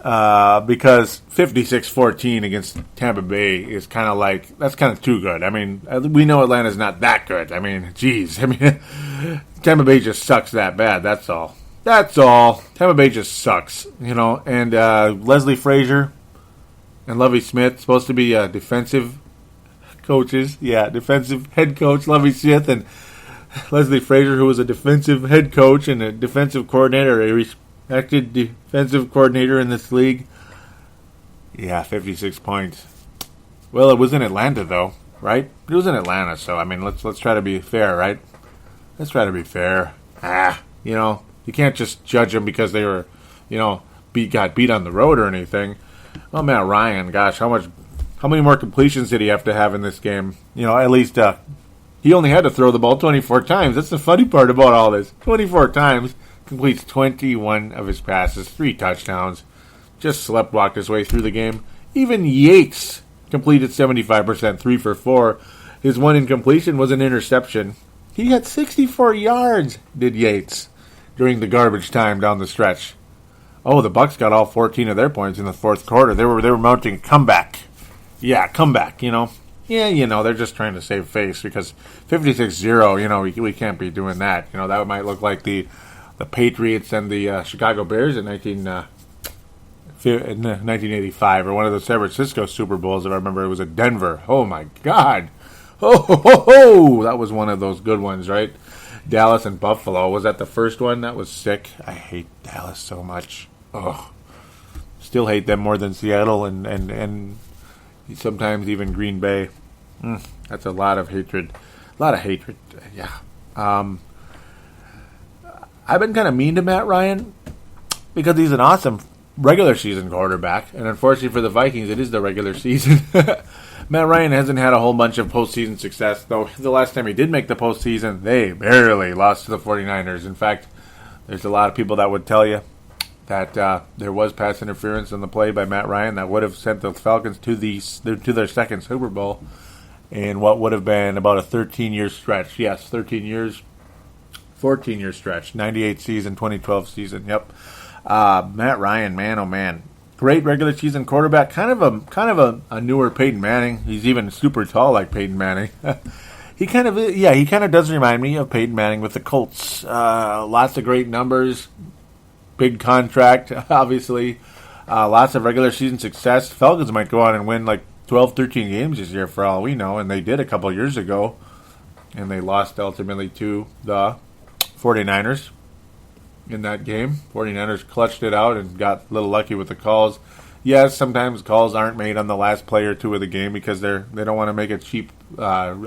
because 56-14 against Tampa Bay is kind of that's kind of too good. I mean, we know Atlanta's not that good. I mean, geez. I mean, Tampa Bay just sucks that bad. That's all. Tampa Bay just sucks, And Leslie Frazier and Lovie Smith, supposed to be defensive coaches. Yeah, defensive head coach Lovie Smith and Leslie Frazier, who was a defensive head coach and a defensive coordinator, a respected defensive coordinator in this league. Yeah, 56 points. Well, it was in Atlanta, though, right? It was in Atlanta, so, I mean, let's try to be fair, right? Let's try to be fair. You can't just judge them because they were, got beat on the road or anything. Well, Matt Ryan, gosh, how How many more completions did he have to have in this game? At least he only had to throw the ball 24 times. That's the funny part about all this. 24 times, completes 21 of his passes, 3 touchdowns. Just sleptwalked his way through the game. Even Yates completed 75%, 3 for 4. His one incompletion was an interception. He had 64 yards, did Yates, during the garbage time down the stretch. Oh, the Bucs got all 14 of their points in the fourth quarter. They were mounting a comeback. Yeah, comeback, Yeah, they're just trying to save face because 56-0, we can't be doing that. That might look like the Patriots and the Chicago Bears in 1985, or one of the San Francisco Super Bowls. If I remember, it was at Denver. Oh, my God. Oh, that was one of those good ones, right? Dallas and Buffalo. Was that the first one? That was sick. I hate Dallas so much. Oh, still hate them more than Seattle and sometimes even Green Bay. That's a lot of hatred. Yeah. I've been kind of mean to Matt Ryan because he's an awesome regular season quarterback, and unfortunately for the Vikings, it is the regular season. Matt Ryan hasn't had a whole bunch of postseason success, though the last time he did make the postseason, they barely lost to the 49ers. In fact, there's a lot of people that would tell you that there was pass interference in the play by Matt Ryan that would have sent the Falcons to their second Super Bowl in what would have been about a 13-year stretch. Yes, 13 years, 14-year stretch, 98 season, 2012 season. Yep. Matt Ryan, man, oh man. Great regular season quarterback, kind of a newer Peyton Manning. He's even super tall like Peyton Manning. He kind of does remind me of Peyton Manning with the Colts. Lots of great numbers, big contract, obviously. Lots of regular season success. Falcons might go on and win like 12, 13 games this year for all we know, and they did a couple years ago. And they lost ultimately to the 49ers. In that game, 49ers clutched it out and got a little lucky with the calls. Yes, sometimes calls aren't made on the last play or two of the game because they don't want to make a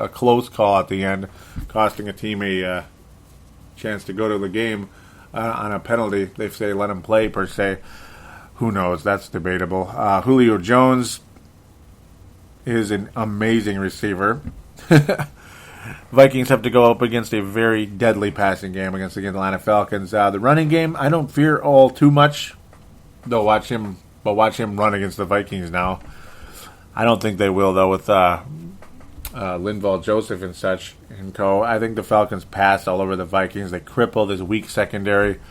close call at the end, costing a team a chance to go to the game on a penalty. They say let him play per se. Who knows? That's debatable. Julio Jones is an amazing receiver. Vikings have to go up against a very deadly passing game against the Atlanta Falcons. The running game, I don't fear all too much. They'll watch him run against the Vikings now. I don't think they will, though, with Linval Joseph and such and co. I think the Falcons pass all over the Vikings. They cripple this weak secondary.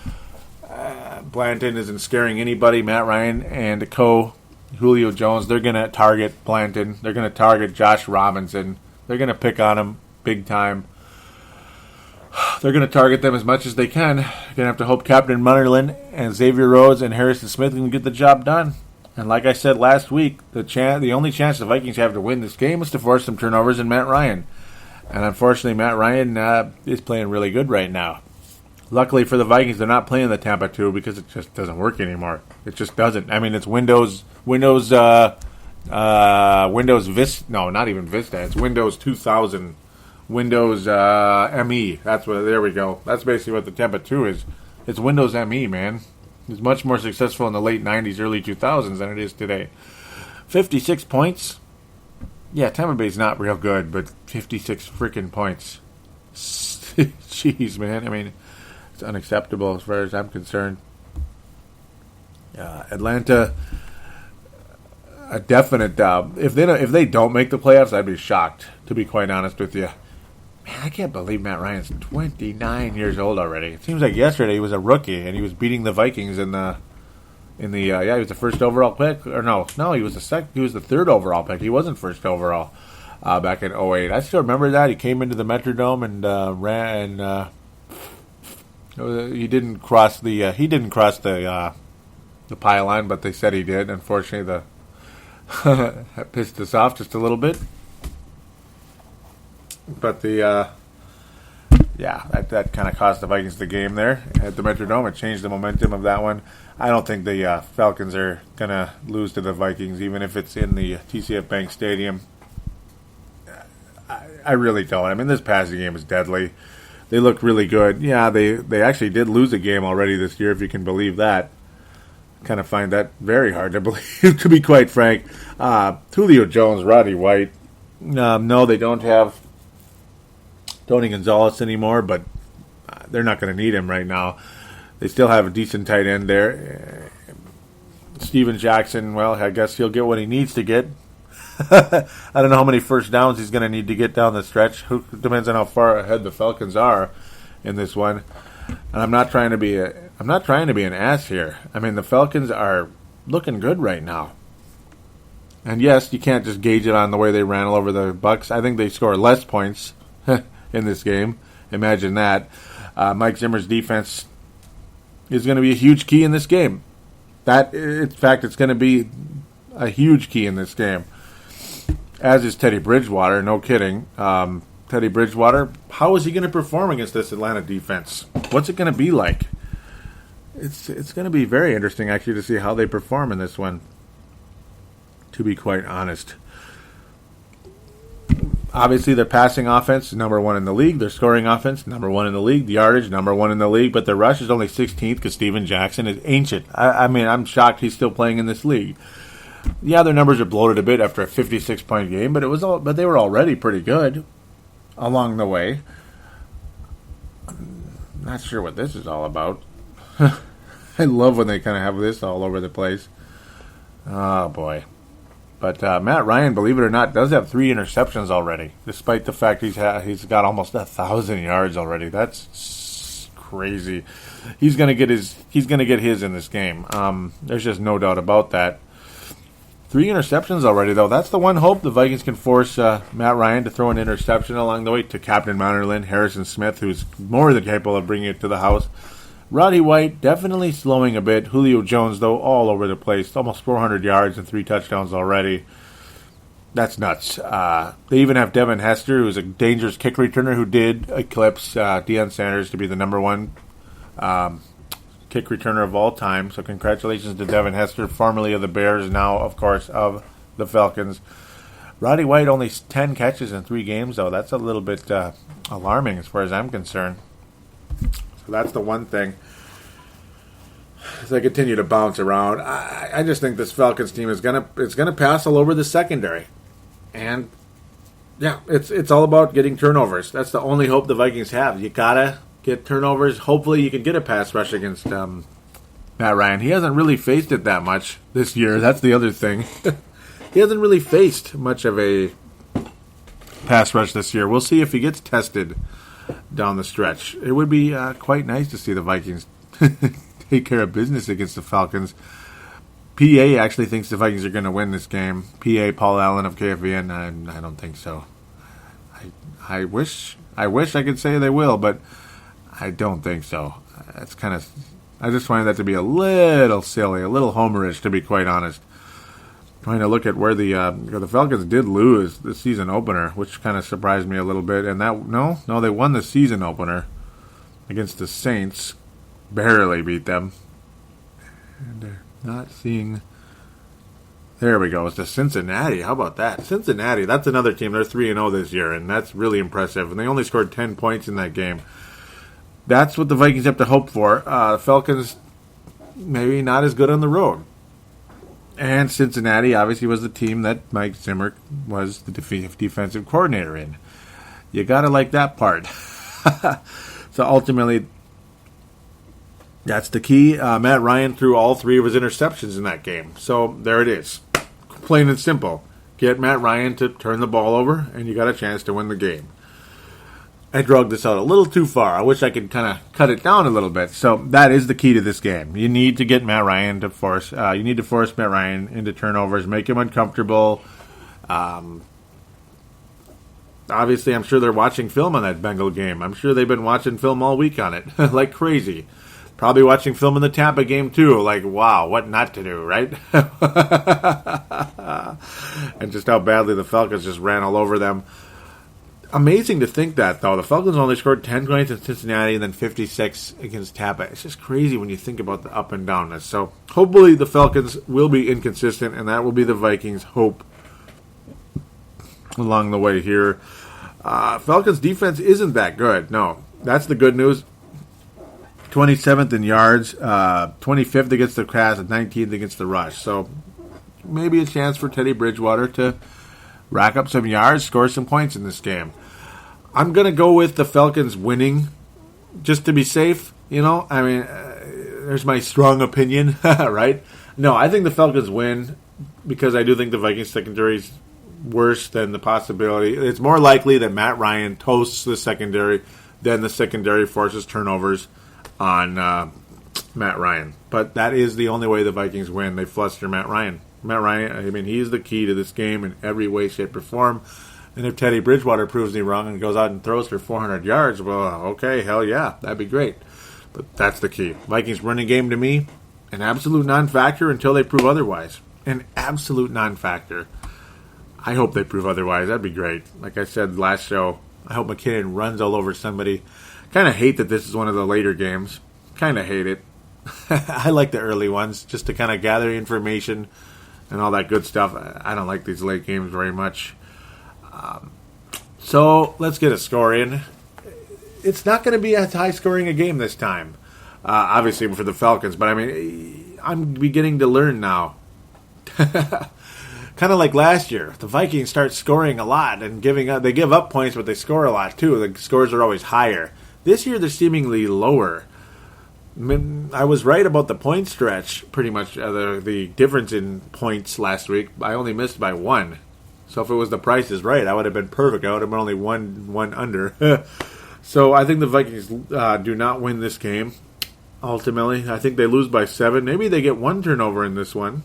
Blanton isn't scaring anybody. Matt Ryan and co. Julio Jones, they're going to target Blanton. They're going to target Josh Robinson. They're going to pick on him big time. They're going to target them as much as they can. They're going to have to hope Captain Munnerlyn and Xavier Rhodes and Harrison Smith can get the job done. And like I said last week, the only chance the Vikings have to win this game is to force some turnovers in Matt Ryan. And unfortunately, Matt Ryan is playing really good right now. Luckily for the Vikings, they're not playing the Tampa 2 because it just doesn't work anymore. It just doesn't. I mean, it's Windows Vista. No, not even Vista. It's Windows 2000. Windows ME. There we go. That's basically what the Tampa 2 is. It's Windows ME, man. It's much more successful in the late 90s, early 2000s than it is today. 56 points. Yeah, Tampa Bay's not real good, but 56 freaking points. Jeez, man. I mean, it's unacceptable as far as I'm concerned. Atlanta, a definite dub. If they don't make the playoffs, I'd be shocked, to be quite honest with you. Man, I can't believe Matt Ryan's 29 years old already. It seems like yesterday he was a rookie and he was beating the Vikings he was the first overall pick. Or no, he was the third overall pick. He wasn't first overall back in 2008. I still remember that. He came into the Metrodome and ran and he didn't cross the pylon, but they said he did. Unfortunately, that pissed us off just a little bit. But that kind of cost the Vikings the game there at the Metrodome. It changed the momentum of that one. I don't think the Falcons are going to lose to the Vikings, even if it's in the TCF Bank Stadium. I really don't. I mean, this passing game is deadly. They look really good. Yeah, they actually did lose a game already this year, if you can believe that. kind of find that very hard to believe, to be quite frank. Julio Jones, Roddy White. No, they don't have Tony Gonzalez anymore, but they're not going to need him right now. They still have a decent tight end there. Steven Jackson, well, I guess he'll get what he needs to get. I don't know how many first downs he's going to need to get down the stretch. Depends on how far ahead the Falcons are in this one. And I'm not trying to be an ass here. I mean, the Falcons are looking good right now. And yes, you can't just gauge it on the way they ran all over the Bucs. I think they score less points in this game. Imagine that. Mike Zimmer's defense is going to be a huge key in this game. In fact, it's going to be a huge key in this game. As is Teddy Bridgewater, no kidding. Teddy Bridgewater, how is he going to perform against this Atlanta defense? What's it going to be like? It's going to be very interesting, actually, to see how they perform in this one, to be quite honest. Obviously, their passing offense, number one in the league. Their scoring offense, number one in the league. The yardage, number one in the league. But their rush is only 16th because Steven Jackson is ancient. I mean, I'm shocked he's still playing in this league. Yeah, their numbers are bloated a bit after a 56-point game, but they were already pretty good along the way. I'm not sure what this is all about. I love when they kind of have this all over the place. Oh, boy. But Matt Ryan, believe it or not, does have 3 interceptions already, despite the fact he's got almost 1,000 yards already. That's crazy. He's gonna get his in this game. There's just no doubt about that. 3 interceptions already, though. That's the one hope the Vikings can force Matt Ryan to throw an interception along the way to Captain Mounterland, Harrison Smith, who's more than capable of bringing it to the house. Roddy White definitely slowing a bit. Julio Jones, though, all over the place. Almost 400 yards and 3 touchdowns already. That's nuts. They even have Devin Hester, who's a dangerous kick returner who did eclipse Deion Sanders to be the number one kick returner of all time. So congratulations to Devin Hester, formerly of the Bears, now, of course, of the Falcons. Roddy White, only 10 catches in 3 games, though. That's a little bit alarming as far as I'm concerned. So that's the one thing. As they continue to bounce around, I just think this Falcons team is gonna pass all over the secondary, and yeah, it's all about getting turnovers. That's the only hope the Vikings have. You gotta get turnovers. Hopefully, you can get a pass rush against Matt Ryan. He hasn't really faced it that much this year. That's the other thing. He hasn't really faced much of a pass rush this year. We'll see if he gets tested down the stretch. It would be quite nice to see the Vikings take care of business against the Falcons. PA actually thinks the Vikings are going to win this game. PA, Paul Allen of KFVN, I don't think so. I wish I could say they will, but I don't think so. That's kind of. I just find that to be a little silly, a little homerish, to be quite honest. Trying to look at where the Falcons did lose the season opener, which kind of surprised me a little bit. And they won the season opener against the Saints, barely beat them. And not seeing. There we go. It's the Cincinnati. How about that? Cincinnati. That's another team. They're 3-0 this year, and that's really impressive. And they only scored 10 points in that game. That's what the Vikings have to hope for. The Falcons maybe not as good on the road. And Cincinnati obviously was the team that Mike Zimmer was the defensive coordinator in. You got to like that part. So ultimately, that's the key. Matt Ryan threw all 3 of his interceptions in that game. So there it is. Plain and simple. Get Matt Ryan to turn the ball over, and you got a chance to win the game. I drug this out a little too far. I wish I could kind of cut it down a little bit. So that is the key to this game. You need to get Matt Ryan to force. You need to force Matt Ryan into turnovers, make him uncomfortable. Obviously, I'm sure they're watching film on that Bengal game. I'm sure they've been watching film all week on it, like crazy. Probably watching film in the Tampa game too. Like, wow, what not to do, right? And just how badly the Falcons just ran all over them. Amazing to think that, though. The Falcons only scored 10 points in Cincinnati and then 56 against Tampa. It's just crazy when you think about the up and downness. So hopefully the Falcons will be inconsistent, and that will be the Vikings' hope along the way here. Falcons' defense isn't that good. No, that's the good news. 27th in yards, 25th against the pass, and 19th against the rush. So maybe a chance for Teddy Bridgewater to rack up some yards, score some points in this game. I'm going to go with the Falcons winning just to be safe. There's my strong opinion, right? No, I think the Falcons win because I do think the Vikings secondary is worse than the possibility. It's more likely that Matt Ryan toasts the secondary than the secondary forces turnovers on Matt Ryan. But that is the only way the Vikings win. They fluster Matt Ryan. Matt Ryan, he's the key to this game in every way, shape, or form. And if Teddy Bridgewater proves me wrong and goes out and throws for 400 yards, well, okay, hell yeah, that'd be great. But that's the key. Vikings running game to me, an absolute non-factor until they prove otherwise. An absolute non-factor. I hope they prove otherwise. That'd be great. Like I said last show, I hope McKinnon runs all over somebody. Kind of hate that this is one of the later games. Kind of hate it. I like the early ones just to kind of gather information and all that good stuff. I don't like these late games very much. So let's get a score in. It's not going to be as high scoring a game this time, obviously for the Falcons. But I'm beginning to learn now. Kind of like last year, the Vikings start scoring a lot and giving up. They give up points, but they score a lot too. The scores are always higher. This year, they're seemingly lower. I was right about the point stretch, pretty much. The difference in points last week, I only missed by 1. So if it was the Price is Right, I would have been perfect. I would have been only one under. So I think the Vikings do not win this game. Ultimately, I think they lose by 7. Maybe they get 1 turnover in this one.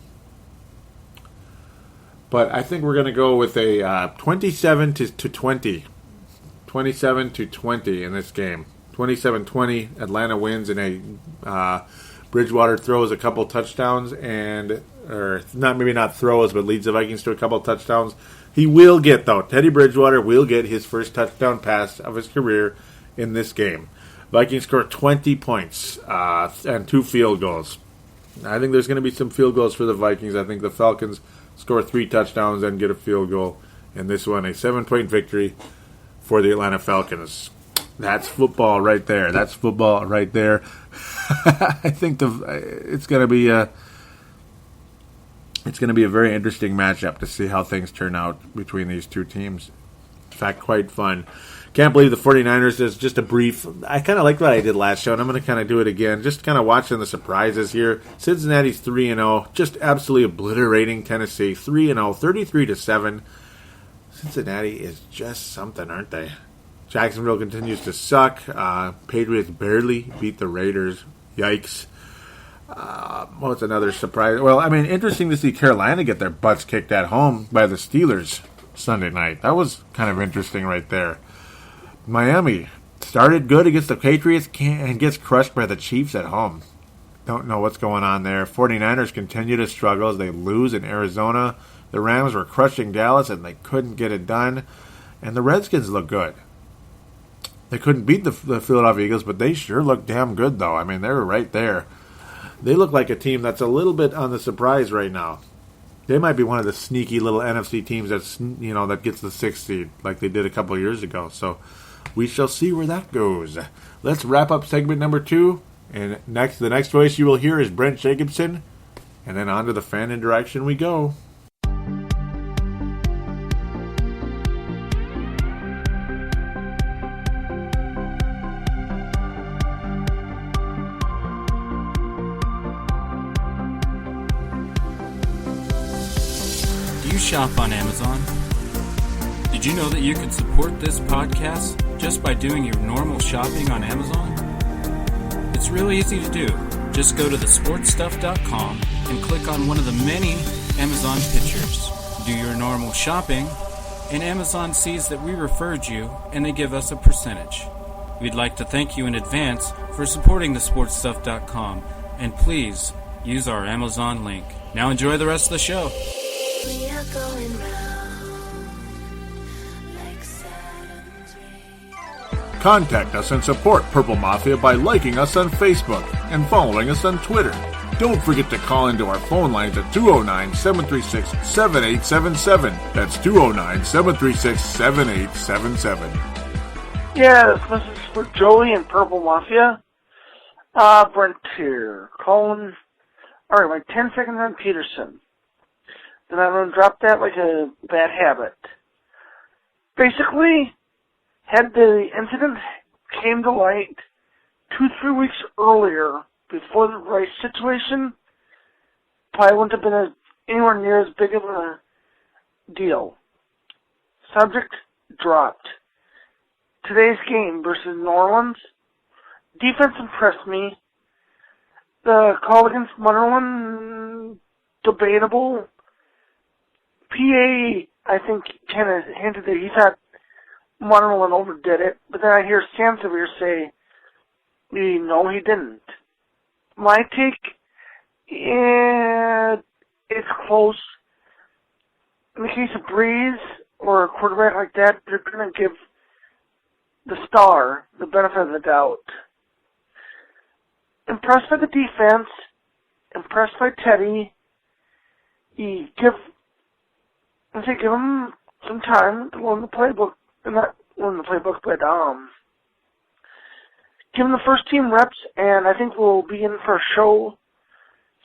But I think we're going to go with a 27 to 20. 27 to 20 in this game. 27-20. Atlanta wins, and Bridgewater throws a couple touchdowns, not throws, but leads the Vikings to a couple touchdowns. He will get, though. Teddy Bridgewater will get his first touchdown pass of his career in this game. Vikings score 20 points and 2 field goals. I think there's going to be some field goals for the Vikings. I think the Falcons score 3 touchdowns and get a field goal in this one. A 7-point victory for the Atlanta Falcons. That's football right there. That's football right there. I think it's going to be a very interesting matchup to see how things turn out between these two teams. In fact, quite fun. Can't believe the 49ers is just a brief. I kind of liked what I did last show, and I'm going to kind of do it again. Just kind of watching the surprises here. Cincinnati's 3-0, just absolutely obliterating Tennessee. 3-0, 33-7. Cincinnati is just something, aren't they? Jacksonville continues to suck. Patriots barely beat the Raiders. Yikes. What's another surprise? Well, interesting to see Carolina get their butts kicked at home by the Steelers Sunday night. That was kind of interesting right there. Miami started good against the Patriots and gets crushed by the Chiefs at home. Don't know what's going on there. 49ers continue to struggle as they lose in Arizona. The Rams were crushing Dallas and they couldn't get it done. And the Redskins look good. They couldn't beat the Philadelphia Eagles, but they sure look damn good, though. They were right there. They look like a team that's a little bit on the surprise right now. They might be one of the sneaky little NFC teams that gets the 6th seed, like they did a couple of years ago. So we shall see where that goes. Let's wrap up segment number 2. And the next voice you will hear is Brent Jacobson. And then on to the fan interaction we go. Shop on Amazon. Did you know that you can support this podcast just by doing your normal shopping on Amazon? It's really easy to do. Just go to thesportstuff.com and click on one of the many Amazon pictures. Do your normal shopping, and Amazon sees that we referred you, and they give us a percentage. We'd like to thank you in advance for supporting thesportstuff.com, and please use our Amazon link. Now enjoy the rest of the show. We are going round like Saturn. Contact us and support Purple Mafia by liking us on Facebook and following us on Twitter. Don't forget to call into our phone lines at 209-736-7877. That's 209-736-7877. Yes, this is for Joey and Purple Mafia. Brent here. Calling. Alright, my 10 seconds on Peterson. Then I'm going to drop that like a bad habit. Basically, had the incident came to light 2-3 weeks earlier, before the Rice situation, probably wouldn't have been anywhere near as big of a deal. Subject dropped. Today's game versus New Orleans, defense impressed me. The call against Munderland, debatable. PA, I think, kind of hinted that he thought Munderland overdid it, but then I hear Sansevier say, no, he didn't. My take, it's close. In the case of Brees or a quarterback like that, they're going to give the star the benefit of the doubt. Impressed by the defense, impressed by Teddy. Give him some time to learn the playbook, not learn the playbook, but give him the first team reps, and I think we'll be in for a show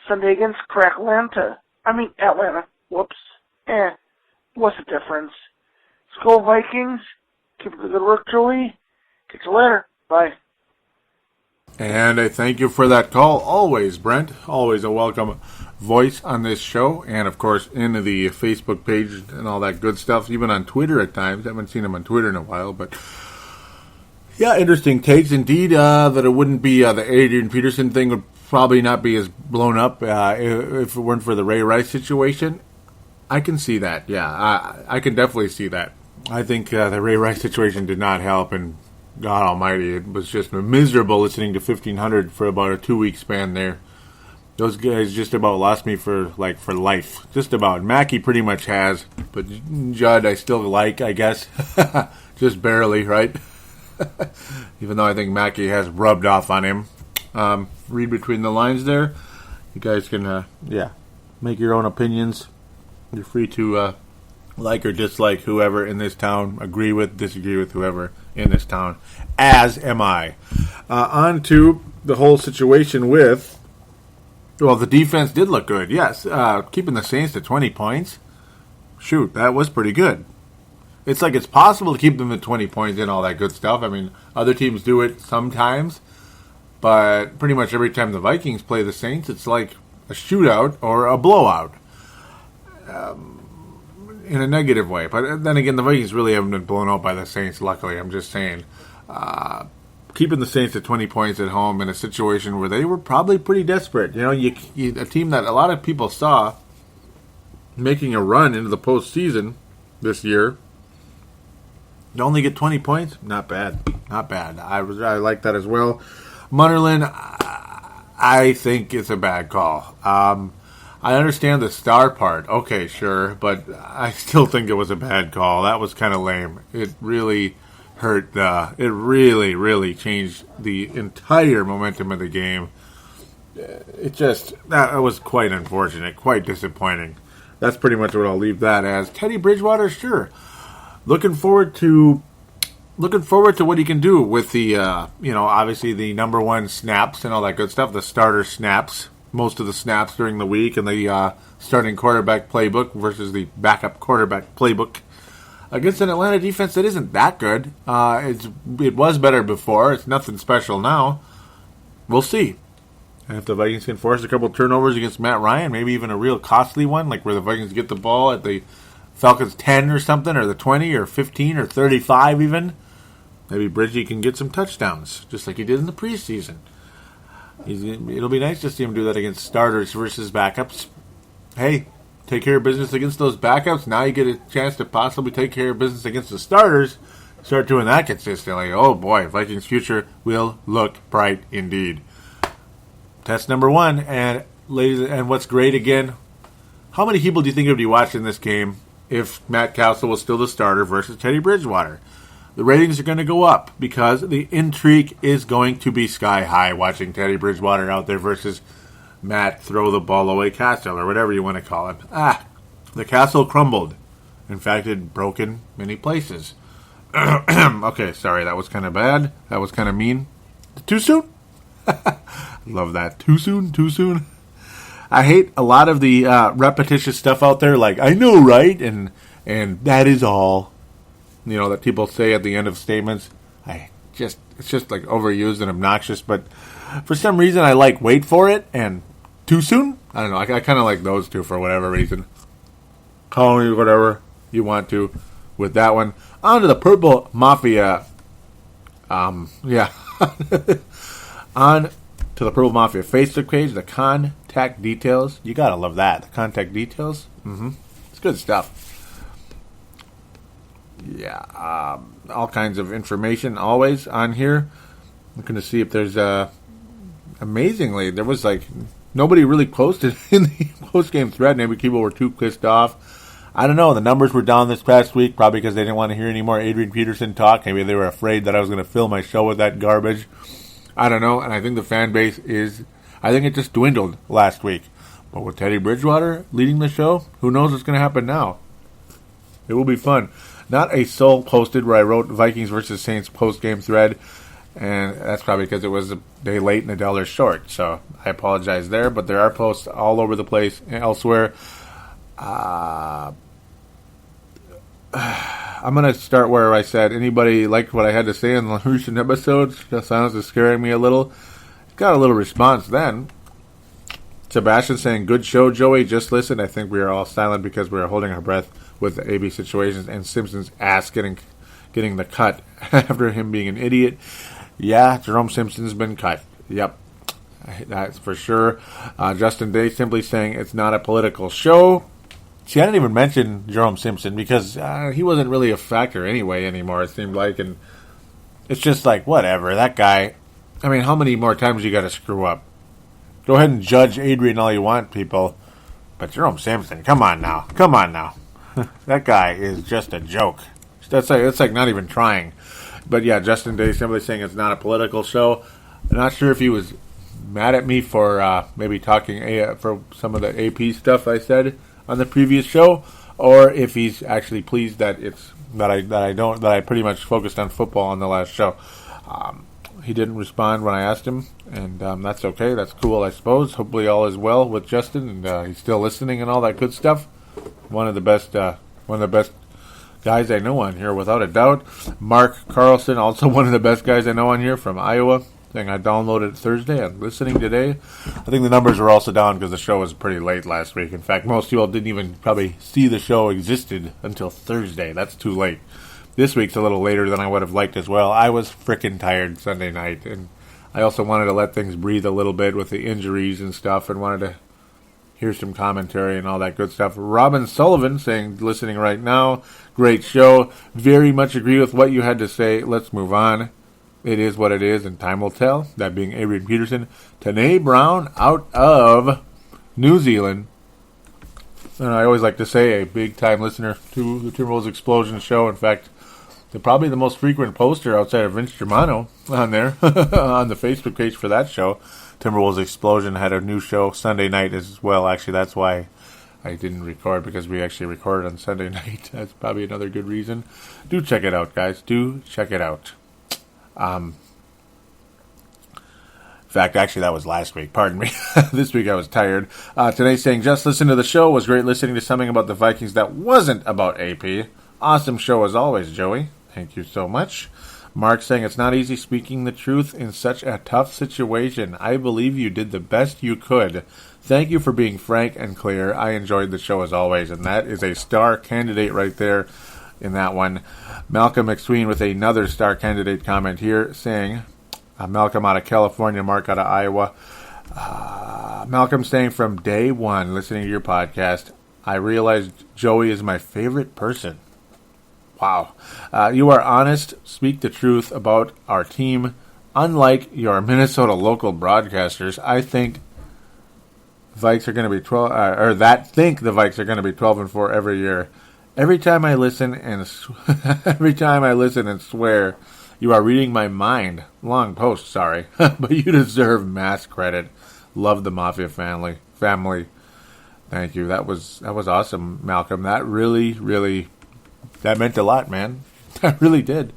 Sunday against Atlanta. Whoops. What's the difference? Let's go Vikings. Keep up the good work, Joey. Catch you later. Bye. And I thank you for that call. Always, Brent. Always a welcome voice on this show. And, of course, into the Facebook page and all that good stuff. Even on Twitter at times. I haven't seen him on Twitter in a while. But, yeah, interesting takes. Indeed, that it wouldn't be the Adrian Peterson thing would probably not be as blown up if it weren't for the Ray Rice situation. I can see that. Yeah, I can definitely see that. I think the Ray Rice situation did not help, and God almighty, it was just miserable listening to 1500 for about a 2-week span there. Those guys just about lost me for life. Just about. Mackey pretty much has, but Judd I still like, I guess. Just barely, right? Even though I think Mackey has rubbed off on him. Read between the lines there. You guys can, make your own opinions. You're free to like or dislike whoever in this town, agree with, disagree with whoever in this town, as am I. On to the whole situation with, well, the defense did look good, yes. Keeping the Saints to 20 points, shoot, that was pretty good. It's like it's possible to keep them at 20 points and all that good stuff. I mean, other teams do it sometimes, but pretty much every time the Vikings play the Saints, it's like a shootout or a blowout. In a negative way. But then again, the Vikings really haven't been blown out by the Saints, luckily. I'm just saying. Keeping the Saints at 20 points at home in a situation where they were probably pretty desperate. You know, a team that a lot of people saw making a run into the postseason this year, to only get 20 points, not bad. Not bad. I like that as well. Munderland, I think it's a bad call. I understand the star part. Okay, sure. But I still think it was a bad call. That was kind of lame. It really hurt. It really, really changed the entire momentum of the game. That was quite unfortunate. Quite disappointing. That's pretty much what I'll leave that as. Teddy Bridgewater, sure. Looking forward to what he can do with the, obviously the number one snaps and all that good stuff. The starter snaps. Most of the snaps during the week, and the starting quarterback playbook versus the backup quarterback playbook against an Atlanta defense that isn't that good. It was better before. It's nothing special now. We'll see. And if the Vikings can force a couple turnovers against Matt Ryan, maybe even a real costly one, like where the Vikings get the ball at the Falcons 10 or something, or the 20 or 15 or 35 even, maybe Bridgie can get some touchdowns, just like he did in the preseason. It'll be nice to see him do that against starters versus backups. Hey, take care of business against those backups. Now you get a chance to possibly take care of business against the starters. Start doing that consistently. Oh boy, Vikings' future will look bright indeed. Test number one, and ladies, and what's great again, how many people do you think would be watching this game if Matt Cassel was still the starter versus Teddy Bridgewater? The ratings are going to go up because the intrigue is going to be sky high watching Teddy Bridgewater out there versus Matt throw the ball away Cassel, or whatever you want to call it. The castle crumbled. In fact, it broke in many places. Okay, sorry, that was kind of bad. That was kind of mean. Too soon? Love that. Too soon? Too soon? I hate a lot of the repetitious stuff out there, like, I know, right? And that is all, that people say at the end of statements. It's just like overused and obnoxious, but for some reason I like wait for it and too soon? I don't know. I kind of like those two for whatever reason. Call me whatever you want to with that one. On to the Purple Mafia. Yeah. On to the Purple Mafia Facebook page, the contact details. You gotta love that. The contact details. It's good stuff. Yeah. All kinds of information always on here. I'm going to see if there's amazingly, there was like nobody really posted in the post-game thread. Maybe people were too pissed off. I don't know. The numbers were down this past week, probably because they didn't want to hear any more Adrian Peterson talk. Maybe they were afraid that I was going to fill my show with that garbage. I don't know. And I think the fan base I think it just dwindled last week. But with Teddy Bridgewater leading the show, who knows what's going to happen now? It will be fun. Not a soul posted where I wrote Vikings versus Saints post-game thread. And that's probably because it was a day late and a dollar short. So I apologize there. But there are posts all over the place elsewhere. I'm going to start where I said, anybody liked what I had to say in the recent episodes? The silence is scaring me a little. Got a little response then. Sebastian saying, good show, Joey. Just listen. I think we are all silent because we are holding our breath with the AB situations and Simpson's ass getting the cut after him being an idiot. Yeah, Jerome Simpson's been cut. Yep. That's for sure. Justin Day simply saying it's not a political show. See, I didn't even mention Jerome Simpson because he wasn't really a factor anymore, it seemed like. And it's just like, whatever. That guy, I mean, how many more times you got to screw up? Go ahead and judge Adrian all you want, people. But Jerome Simpson, come on now. That guy is just a joke. That's like not even trying. But yeah, Justin Day simply saying it's not a political show. I'm not sure if he was mad at me for maybe talking for some of the AP stuff I said on the previous show, or if he's actually pleased that I pretty much focused on football on the last show. He didn't respond when I asked him, and that's okay. That's cool, I suppose. Hopefully all is well with Justin, and he's still listening and all that good stuff. One of the best guys I know on here, without a doubt. Mark Carlson, also one of the best guys I know on here from Iowa. Thing I downloaded Thursday. I'm listening today. I think the numbers were also down because the show was pretty late last week. In fact, most people didn't even probably see the show existed until Thursday. That's too late. This week's a little later than I would have liked as well. I was frickin' tired Sunday night, and I also wanted to let things breathe a little bit with the injuries and stuff, and wanted to hear some commentary and all that good stuff. Robin Sullivan saying, listening right now, great show. Very much agree with what you had to say. Let's move on. It is what it is, and time will tell. That being Adrian Peterson. Tanae Brown out of New Zealand. And I always like to say a big-time listener to the Timberwolves Explosion show. In fact, they're probably the most frequent poster outside of Vince Germano on there, on the Facebook page for that show. Timberwolves Explosion had a new show Sunday night as well. Actually, that's why I didn't record, because we actually recorded on Sunday night. That's probably another good reason. Do check it out, guys. Do check it out. In fact, actually, that was last week. Pardon me. This week I was tired. Today saying, just listen to the show. Was great listening to something about the Vikings that wasn't about AP. Awesome show as always, Joey. Thank you so much. Mark saying, it's not easy speaking the truth in such a tough situation. I believe you did the best you could. Thank you for being frank and clear. I enjoyed the show as always. And that is a star candidate right there in that one. Malcolm McSween with another star candidate comment here saying, Malcolm out of California, Mark out of Iowa. Malcolm saying, from day one, listening to your podcast, I realized Joey is my favorite person. Wow. You are honest, speak the truth about our team. Unlike your Minnesota local broadcasters, I think Vikes are going to be 12, or that think the Vikes are going to be 12-4 every year. Every time I listen and swear, you are reading my mind. Long post, sorry, but you deserve mass credit. Love the Mafia family. Thank you. That was awesome, Malcolm. That really that meant a lot, man. That really did.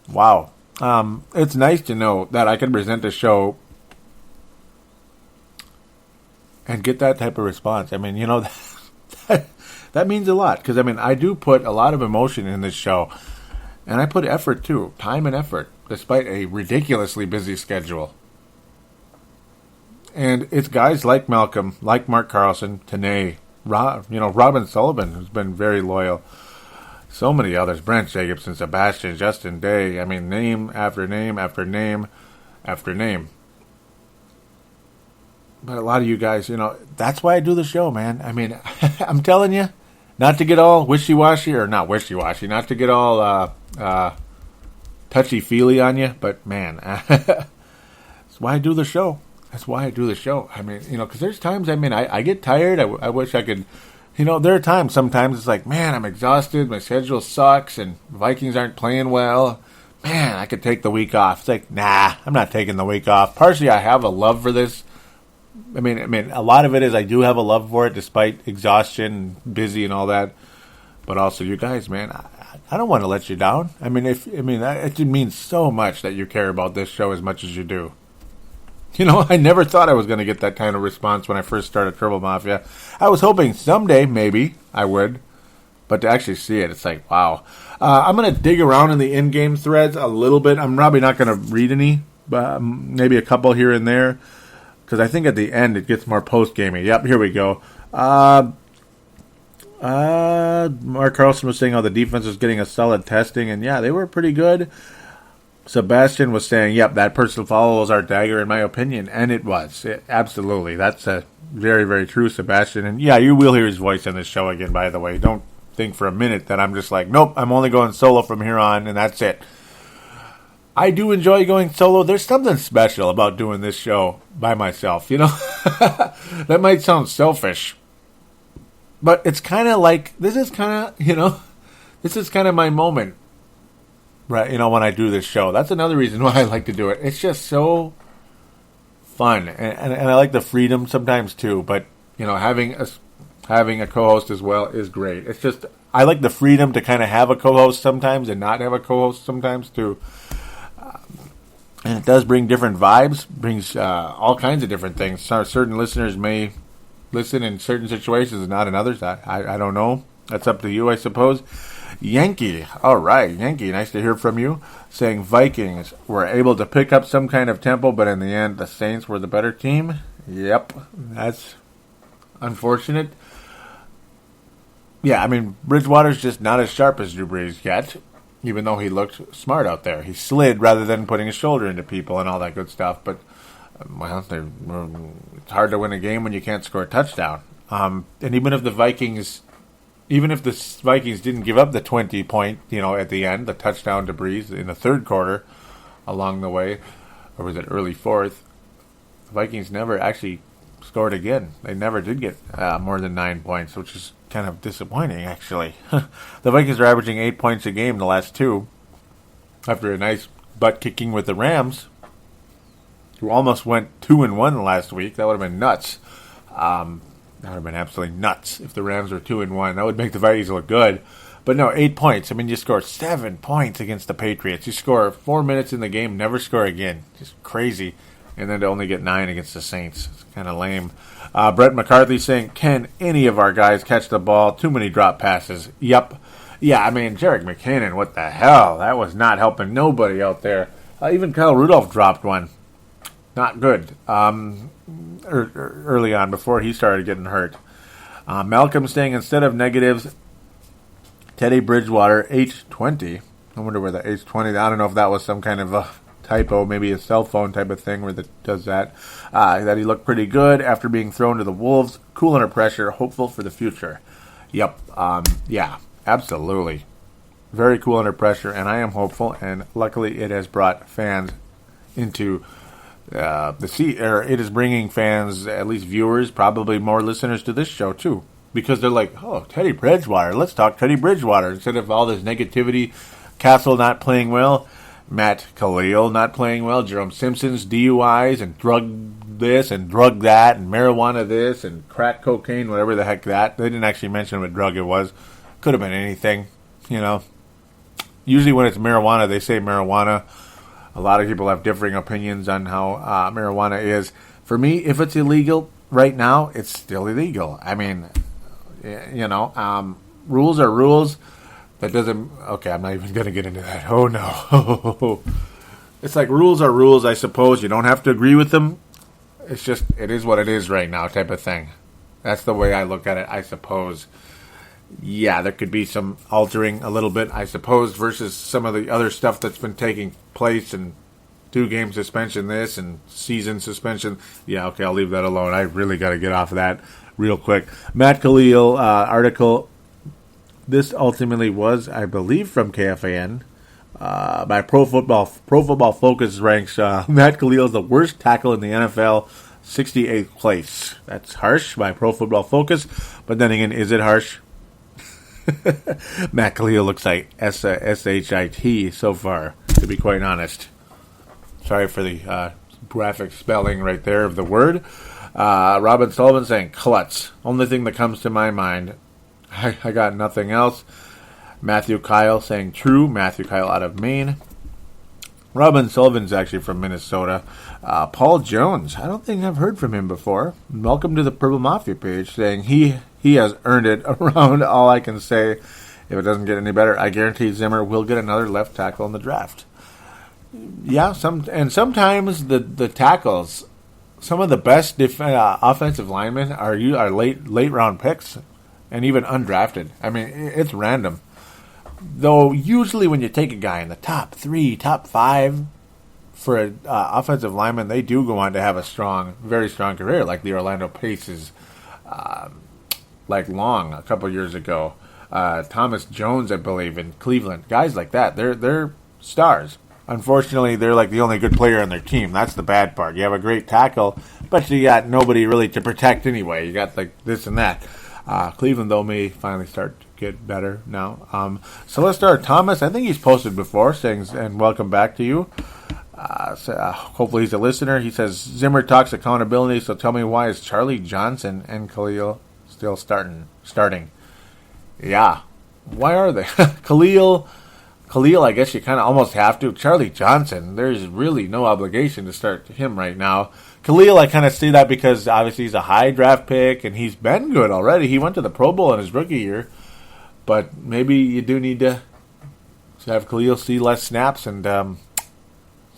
Wow. It's nice to know that I can present a show and get that type of response. I mean, that means a lot. Because, I mean, I do put a lot of emotion in this show. And I put effort, too. Time and effort, despite a ridiculously busy schedule. And it's guys like Malcolm, like Mark Carlson, Tanay, Robin Sullivan, who's been very loyal. So many others. Brent Jacobson, Sebastian, Justin Day. I mean, name after name after name after name. But a lot of you guys, that's why I do the show, man. I mean, I'm telling you, not to get all wishy-washy, or not wishy-washy, not to get all touchy-feely on you, but man, that's why I do the show. That's why I do the show. I mean, because there's times, I get tired. I wish I could, there are times, sometimes it's like, man, I'm exhausted. My schedule sucks, and Vikings aren't playing well. Man, I could take the week off. It's like, nah, I'm not taking the week off. Partially, I have a love for this. I mean, a lot of it is I do have a love for it, despite exhaustion, and busy, and all that. But also, you guys, man, I don't want to let you down. I mean, it means so much that you care about this show as much as you do. I never thought I was going to get that kind of response when I first started Purple Mafia. I was hoping someday, maybe, I would. But to actually see it, it's like, wow. I'm going to dig around in the in-game threads a little bit. I'm probably not going to read any, but maybe a couple here and there. Because I think at the end it gets more post-gaming. Yep, here we go. Mark Carlson was saying how the defense was getting a solid testing. And yeah, they were pretty good. Sebastian was saying, yep, that personal foul was our dagger in my opinion. And it was. Absolutely. That's very, very true, Sebastian. And yeah, you will hear his voice in this show again, by the way. Don't think for a minute that I'm just like, nope, I'm only going solo from here on, and that's it. I do enjoy going solo. There's something special about doing this show by myself, That might sound selfish. But it's kind of like, this is kind of my moment, right? When I do this show. That's another reason why I like to do it. It's just so fun. And I like the freedom sometimes too. But, having a co-host as well is great. It's just, I like the freedom to kind of have a co-host sometimes and not have a co-host sometimes too. And it does bring different vibes, brings all kinds of different things. Certain listeners may listen in certain situations and not in others. I don't know. That's up to you, I suppose. Yankee. All right, Yankee, nice to hear from you. Saying Vikings were able to pick up some kind of tempo, but in the end, the Saints were the better team. Yep, that's unfortunate. Yeah, Bridgewater's just not as sharp as Drew Brees yet. Even though he looked smart out there. He slid rather than putting his shoulder into people and all that good stuff. But, it's hard to win a game when you can't score a touchdown. And even if the Vikings didn't give up the 20-point, at the end, the touchdown to Brees in the third quarter along the way, or was it early fourth, the Vikings never actually scored again. They never did get more than 9 points, which is kind of disappointing, actually. The Vikings are averaging 8 points a game the last two, after a nice butt kicking with the Rams, who almost went 2-1 last week. That would have been nuts. That would have been absolutely nuts if the Rams were 2-1. That would make the Vikings look good. But no, 8 points. You score 7 points against the Patriots. You score 4 minutes in the game, never score again. Just crazy. And then to only get 9 against the Saints. It's kind of lame. Brett McCarthy saying, can any of our guys catch the ball? Too many drop passes. Yep. Yeah, Jarek McKinnon, what the hell? That was not helping nobody out there. Even Kyle Rudolph dropped one. Not good. Early on, before he started getting hurt. Malcolm saying, instead of negatives, Teddy Bridgewater, H20. I wonder where the H20, I don't know if that was some kind of a typo, maybe a cell phone type of thing where that does that. That he looked pretty good after being thrown to the Wolves. Cool under pressure, hopeful for the future. Yep. Yeah, absolutely. Very cool under pressure, and I am hopeful, and luckily it has brought fans into the seat, or it is bringing fans, at least viewers, probably more listeners to this show too, because they're like, oh, Teddy Bridgewater, let's talk Teddy Bridgewater, instead of all this negativity, Cassel not playing well, Matt Cassel not playing well, Jerome Simpson's DUIs and drug this and drug that and marijuana this and crack cocaine, whatever the heck that. They didn't actually mention what drug it was. Could have been anything, Usually when it's marijuana, they say marijuana. A lot of people have differing opinions on how marijuana is. For me, if it's illegal right now, it's still illegal. I mean, rules are rules. That doesn't... Okay, I'm not even going to get into that. Oh, no. It's like rules are rules, I suppose. You don't have to agree with them. It's just, it is what it is right now type of thing. That's the way I look at it, I suppose. Yeah, there could be some altering a little bit, I suppose, versus some of the other stuff that's been taking place, and 2-game suspension this and season suspension. Yeah, okay, I'll leave that alone. I really got to get off of that real quick. Matt Cassel article. This ultimately was, I believe, from KFAN. By Pro Football Focus ranks Matt Cassel as the worst tackle in the NFL, 68th place. That's harsh by Pro Football Focus, but then again, is it harsh? Matt Cassel looks like S-H-I-T so far, to be quite honest. Sorry for the graphic spelling right there of the word. Robin Sullivan saying klutz. Only thing that comes to my mind. I got nothing else. Matthew Kyle saying true. Matthew Kyle out of Maine. Robin Sullivan's actually from Minnesota. Paul Jones. I don't think I've heard from him before. Welcome to the Purple Mafia page, saying he has earned it around all I can say. If it doesn't get any better, I guarantee Zimmer will get another left tackle in the draft. Yeah, sometimes the tackles, some of the best offensive linemen are late round picks and even undrafted. I mean, it's random. Though usually when you take a guy in the top 3, top 5 for an offensive lineman, they do go on to have a very strong career, like the Orlando Paces, like Long a couple years ago, Thomas Jones, I believe, in Cleveland. Guys like that, they're stars. Unfortunately, they're like the only good player on their team. That's the bad part. You have a great tackle, but you got nobody really to protect anyway. You got like this and that. Cleveland, though, may finally start to get better now. Celestar Thomas, I think he's posted before, saying, and welcome back to you. Hopefully he's a listener. He says, Zimmer talks accountability, so tell me why is Charlie Johnson and Khalil still starting? Yeah. Why are they? Khalil, I guess you kind of almost have to. Charlie Johnson, there's really no obligation to start him right now. Khalil, I kind of see that because obviously he's a high draft pick and he's been good already. He went to the Pro Bowl in his rookie year, but maybe you do need to have Khalil see less snaps and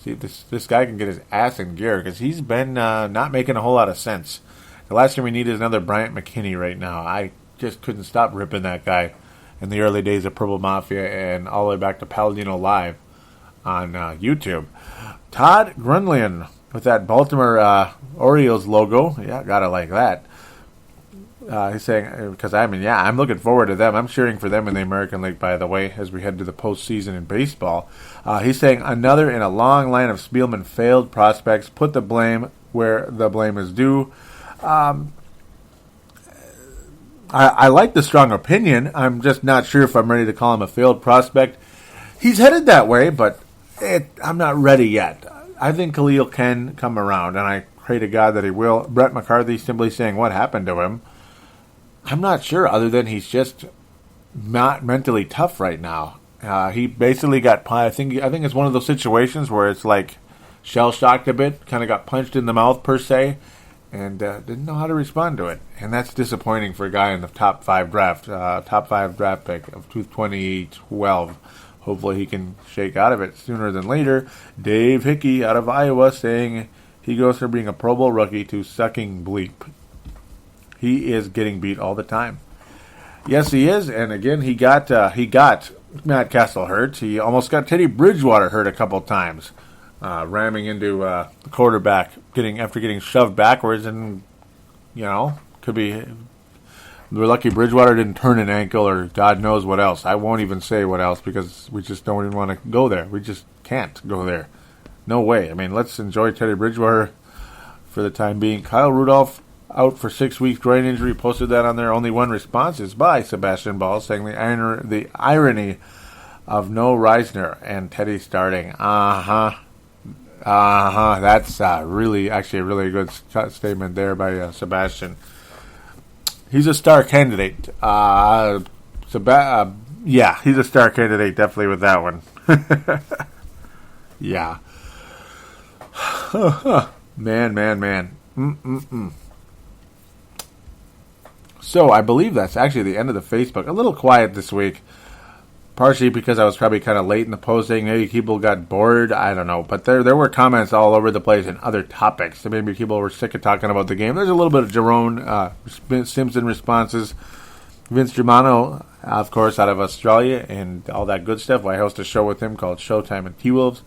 see if this guy can get his ass in gear, because he's been not making a whole lot of sense. The last thing we need is another Bryant McKinney right now. I just couldn't stop ripping that guy in the early days of Purple Mafia and all the way back to Palladino Live on YouTube. Todd Grunlian with that Baltimore Orioles logo. Yeah, gotta like that. He's saying, because I'm looking forward to them. I'm cheering for them in the American League, by the way, as we head to the postseason in baseball. He's saying another in a long line of Spielman failed prospects. Put the blame where the blame is due. I like the strong opinion. I'm just not sure if I'm ready to call him a failed prospect. He's headed that way, but I'm not ready yet. I think Khalil can come around, and I pray to God that he will. Brett McCarthy simply saying what happened to him. I'm not sure, other than he's just not mentally tough right now. He basically got, I think it's one of those situations where it's like shell-shocked a bit, kind of got punched in the mouth per se, and didn't know how to respond to it. And that's disappointing for a guy in the top 5 draft pick of 2012. Hopefully he can shake out of it sooner than later. Dave Hickey out of Iowa saying he goes from being a Pro Bowl rookie to sucking bleep. He is getting beat all the time. Yes, he is. And again, he got Matt Cassel hurt. He almost got Teddy Bridgewater hurt a couple times, ramming into the quarterback, after getting shoved backwards, and could be. We're lucky Bridgewater didn't turn an ankle or God knows what else. I won't even say what else because we just don't even want to go there. We just can't go there. No way. I mean, let's enjoy Teddy Bridgewater for the time being. Kyle Rudolph out for 6 weeks, groin injury. Posted that on there. Only one response is by Sebastian Ball saying the irony of no Reisner and Teddy starting. That's really a really good statement there by Sebastian. He's a star candidate. Yeah, he's a star candidate, definitely with that one. Yeah. Man. So I believe that's actually the end of the Facebook. A little quiet this week. Partially because I was probably kind of late in the posting. Maybe people got bored. I don't know. But there were comments all over the place and other topics. So maybe people were sick of talking about the game. There's a little bit of Jerome Simpson responses. Vince Germano, of course, out of Australia and all that good stuff. I host a show with him called Showtime and T-Wolves.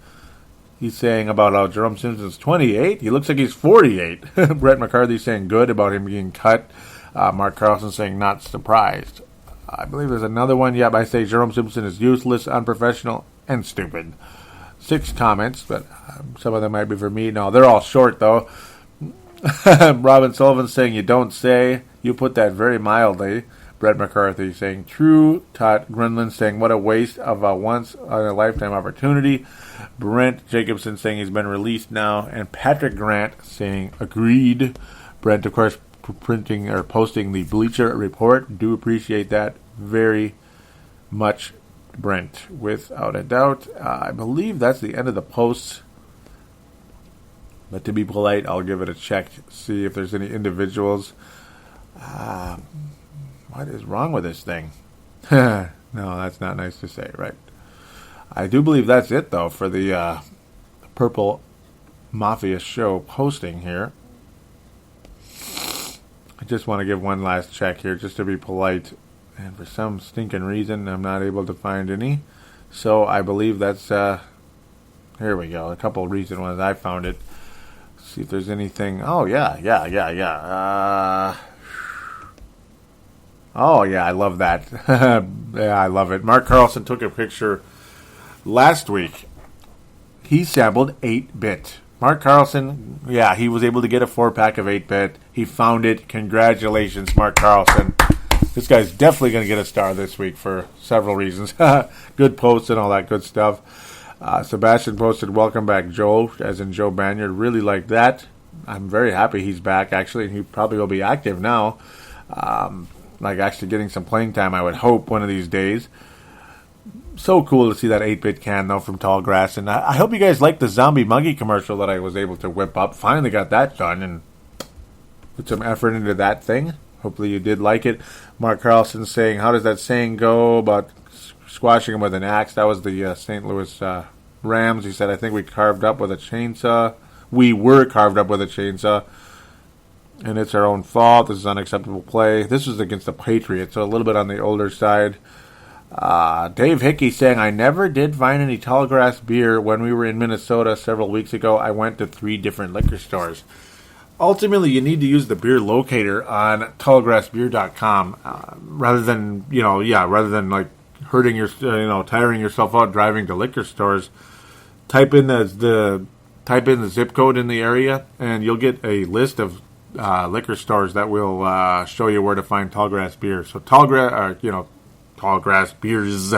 He's saying about how Jerome Simpson's 28. He looks like he's 48. Brett McCarthy saying good about him being cut. Mark Carlson saying not surprised. I believe there's another one. Yep, I say Jerome Simpson is useless, unprofessional, and stupid. 6 comments, but some of them might be for me. No, they're all short, though. Robin Sullivan saying you don't say. You put that very mildly. Brett McCarthy saying true. Todd Grunland saying what a waste of a once-in-a-lifetime opportunity. Brent Jacobson saying he's been released now. And Patrick Grant saying agreed. Brent, of course, posting the Bleacher Report. Do appreciate that very much, Brent, without a doubt. I believe that's the end of the posts. But to be polite, I'll give it a check, see if there's any individuals. What is wrong with this thing? No, that's not nice to say, right? I do believe that's it, though, for the Purple Mafia show posting here. I just want to give one last check here, just to be polite. And for some stinking reason, I'm not able to find any. So I believe that's, here we go. A couple of recent ones. I found it. See if there's anything. Oh, yeah. Oh, yeah, I love that. Yeah, I love it. Mark Carlson took a picture last week. He sampled 8-bit. Mark Carlson, yeah, he was able to get a 4-pack of 8-bit. He found it. Congratulations, Mark Carlson. This guy's definitely going to get a star this week for several reasons. Good posts and all that good stuff. Sebastian posted, welcome back, Joe, as in Joe Banyard. Really like that. I'm very happy he's back, actually, and he probably will be active now. Actually getting some playing time, I would hope, one of these days. So cool to see that 8-bit can, though, from Tallgrass. And I hope you guys liked the Zombie Muggy commercial that I was able to whip up. Finally got that done and put some effort into that thing. Hopefully you did like it. Mark Carlson saying, how does that saying go about squashing him with an axe? That was the St. Louis Rams. He said, I think we carved up with a chainsaw. We were carved up with a chainsaw. And it's our own fault. This is unacceptable play. This was against the Patriots, so a little bit on the older side. Dave Hickey saying, I never did find any Tallgrass beer when we were in Minnesota several weeks ago. I went to 3 different liquor stores. Ultimately, you need to use the beer locator on tallgrassbeer.com rather than like hurting tiring yourself out driving to liquor stores. Type in the zip code in the area, and you'll get a list of liquor stores that will show you where to find Tallgrass beer. So Tallgrass beers,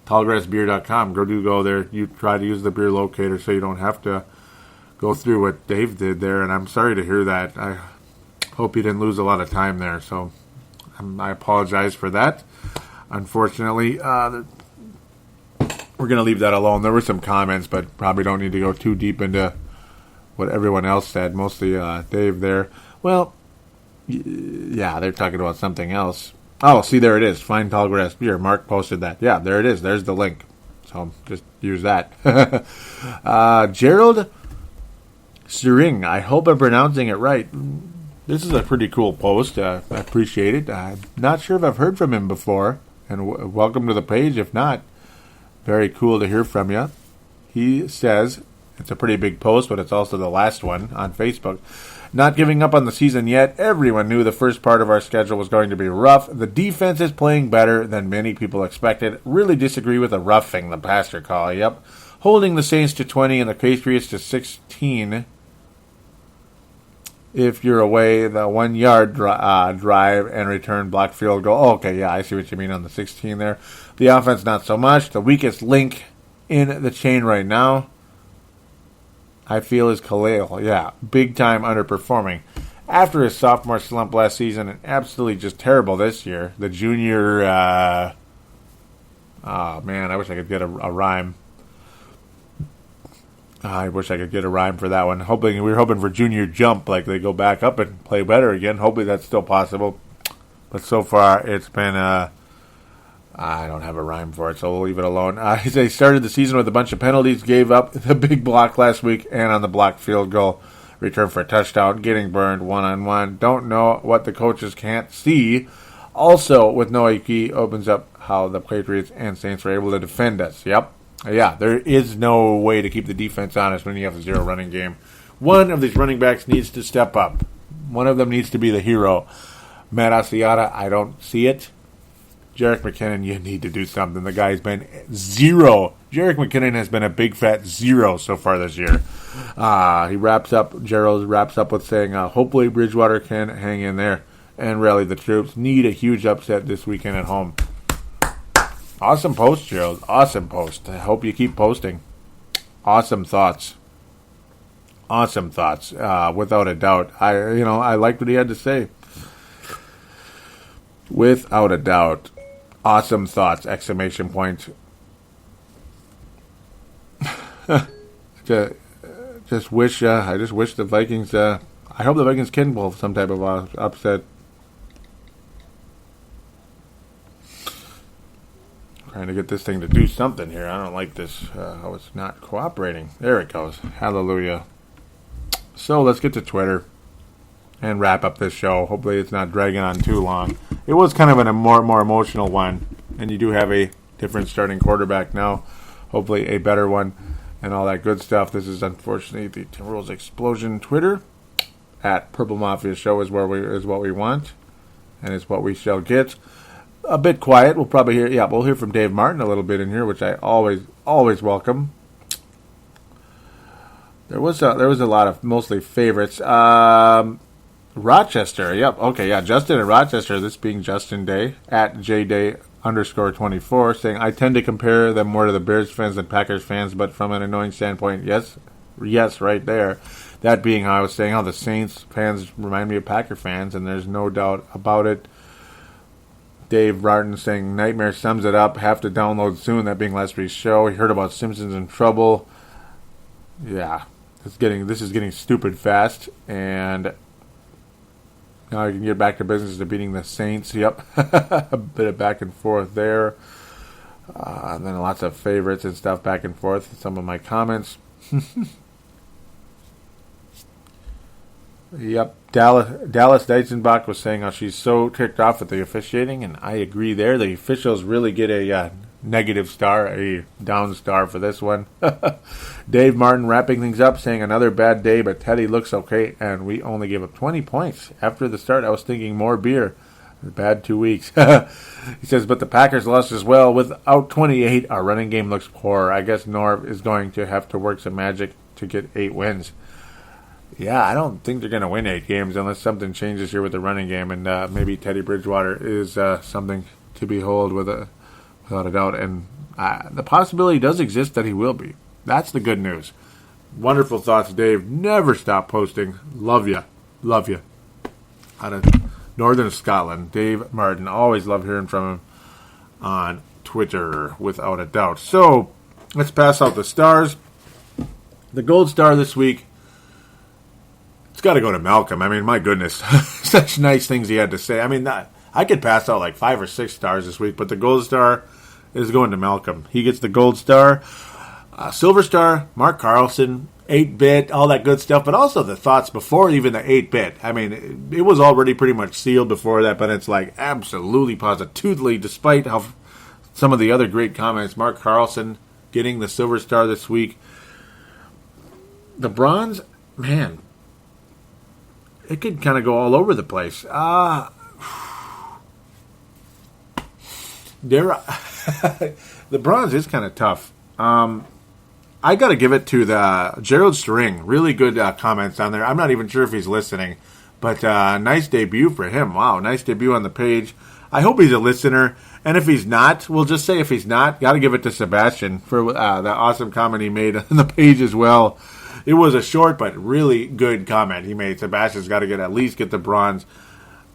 tallgrassbeer.com. Go there. You try to use the beer locator so you don't have to go through what Dave did there. And I'm sorry to hear that. I hope you didn't lose a lot of time there. So I apologize for that. Unfortunately, we're going to leave that alone. There were some comments, but probably don't need to go too deep into what everyone else said. Mostly Dave there. Well, yeah, they're talking about something else. Oh, see, there it is. Find Tallgrass beer. Mark posted that. Yeah, there it is. There's the link. So just use that. Gerald Sering. I hope I'm pronouncing it right. This is a pretty cool post. I appreciate it. I'm not sure if I've heard from him before. And welcome to the page. If not, very cool to hear from you. He says, it's a pretty big post, but it's also the last one on Facebook. Not giving up on the season yet. Everyone knew the first part of our schedule was going to be rough. The defense is playing better than many people expected. Really disagree with the roughing the pastor call. Yep. Holding the Saints to 20 and the Patriots to 16. If you're away, the 1-yard drive and return block field goal. Oh, okay, yeah, I see what you mean on the 16 there. The offense, not so much. The weakest link in the chain right now, I feel, is Khalil. Yeah, big time underperforming. After his sophomore slump last season and absolutely just terrible this year, the junior, oh man, I wish I could get a rhyme. I wish I could get a rhyme for that one. We were hoping for Junior Jump, like they go back up and play better again. Hopefully that's still possible. But so far it's been, I don't have a rhyme for it, so we'll leave it alone. They started the season with a bunch of penalties, gave up the big block last week, and on the blocked field goal, returned for a touchdown, getting burned one-on-one. Don't know what the coaches can't see. Also, with no AP, opens up how the Patriots and Saints were able to defend us. Yep. Yeah, there is no way to keep the defense honest when you have a zero running game. One of these running backs needs to step up. One of them needs to be the hero. Matt Cassel, I don't see it. Jerick McKinnon, you need to do something. The guy's been zero. Jerick McKinnon has been a big fat zero so far this year. Gerald wraps up with saying, hopefully Bridgewater can hang in there and rally the troops. Need a huge upset this weekend at home. Awesome post, Gerald. Awesome post. I hope you keep posting. Awesome thoughts. Awesome thoughts. Without a doubt. I liked what he had to say. Without a doubt. Awesome thoughts! Exclamation point. I just wish the Vikings. I hope the Vikings can pull some type of upset. Trying to get this thing to do something here. I don't like this. How it's not cooperating. There it goes. Hallelujah. So let's get to Twitter and wrap up this show. Hopefully it's not dragging on too long. It was kind of a more emotional one, and you do have a different starting quarterback now. Hopefully a better one and all that good stuff. This is unfortunately the Timberwolves Explosion Twitter. At Purple Mafia Show is what we want, and it's what we shall get. A bit quiet. We'll probably hear. Yeah, we'll hear from Dave Martin a little bit in here, which I always welcome. There was a lot of mostly favorites. Rochester. Yep. Okay. Yeah. Justin in Rochester. This being Justin Day at JDay_24, saying I tend to compare them more to the Bears fans than Packers fans, but from an annoying standpoint, yes, right there. That being how I was saying how the Saints fans remind me of Packer fans, and there's no doubt about it. Dave Martin saying Nightmare sums it up. Have to download soon. That being last week's show. He heard about Simpsons in trouble. Yeah, this is getting stupid fast, and now you can get back to business to beating the Saints. Yep, a bit of back and forth there, and then lots of favorites and stuff back and forth. Some of my comments. Yep, Dallas Deitzenbach was saying how she's so ticked off with the officiating, and I agree there. The officials really get a negative star, a down star for this one. Dave Martin wrapping things up, saying another bad day, but Teddy looks okay, and we only gave up 20 points. After the start, I was thinking more beer. Bad 2 weeks. He says, but the Packers lost as well. Without 28, our running game looks poor. I guess Norv is going to have to work some magic to get 8 wins. Yeah, I don't think they're going to win 8 games unless something changes here with the running game, and maybe Teddy Bridgewater is something to behold without a doubt, and the possibility does exist that he will be. That's the good news. Wonderful thoughts, Dave. Never stop posting. Love you. Out of Northern Scotland, Dave Martin. Always love hearing from him on Twitter, without a doubt. So, let's pass out the stars. The gold star this week, it's got to go to Malcolm. I mean, my goodness. Such nice things he had to say. I mean, I could pass out like 5 or 6 stars this week, but the gold star is going to Malcolm. He gets the gold star. Silver star, Mark Carlson, 8-bit, all that good stuff, but also the thoughts before even the 8-bit. I mean, it was already pretty much sealed before that, but it's like absolutely positively, despite how some of the other great comments. Mark Carlson getting the silver star this week. The bronze, man, it could kind of go all over the place. The bronze is kind of tough. I got to give it to the Gerald String. Really good comments on there. I'm not even sure if he's listening, but nice debut for him. Wow, nice debut on the page. I hope he's a listener, and if he's not, we'll just say if he's not, got to give it to Sebastian for the awesome comment he made on the page as well. It was a short but really good comment he made. Sebastian's got to at least get the bronze.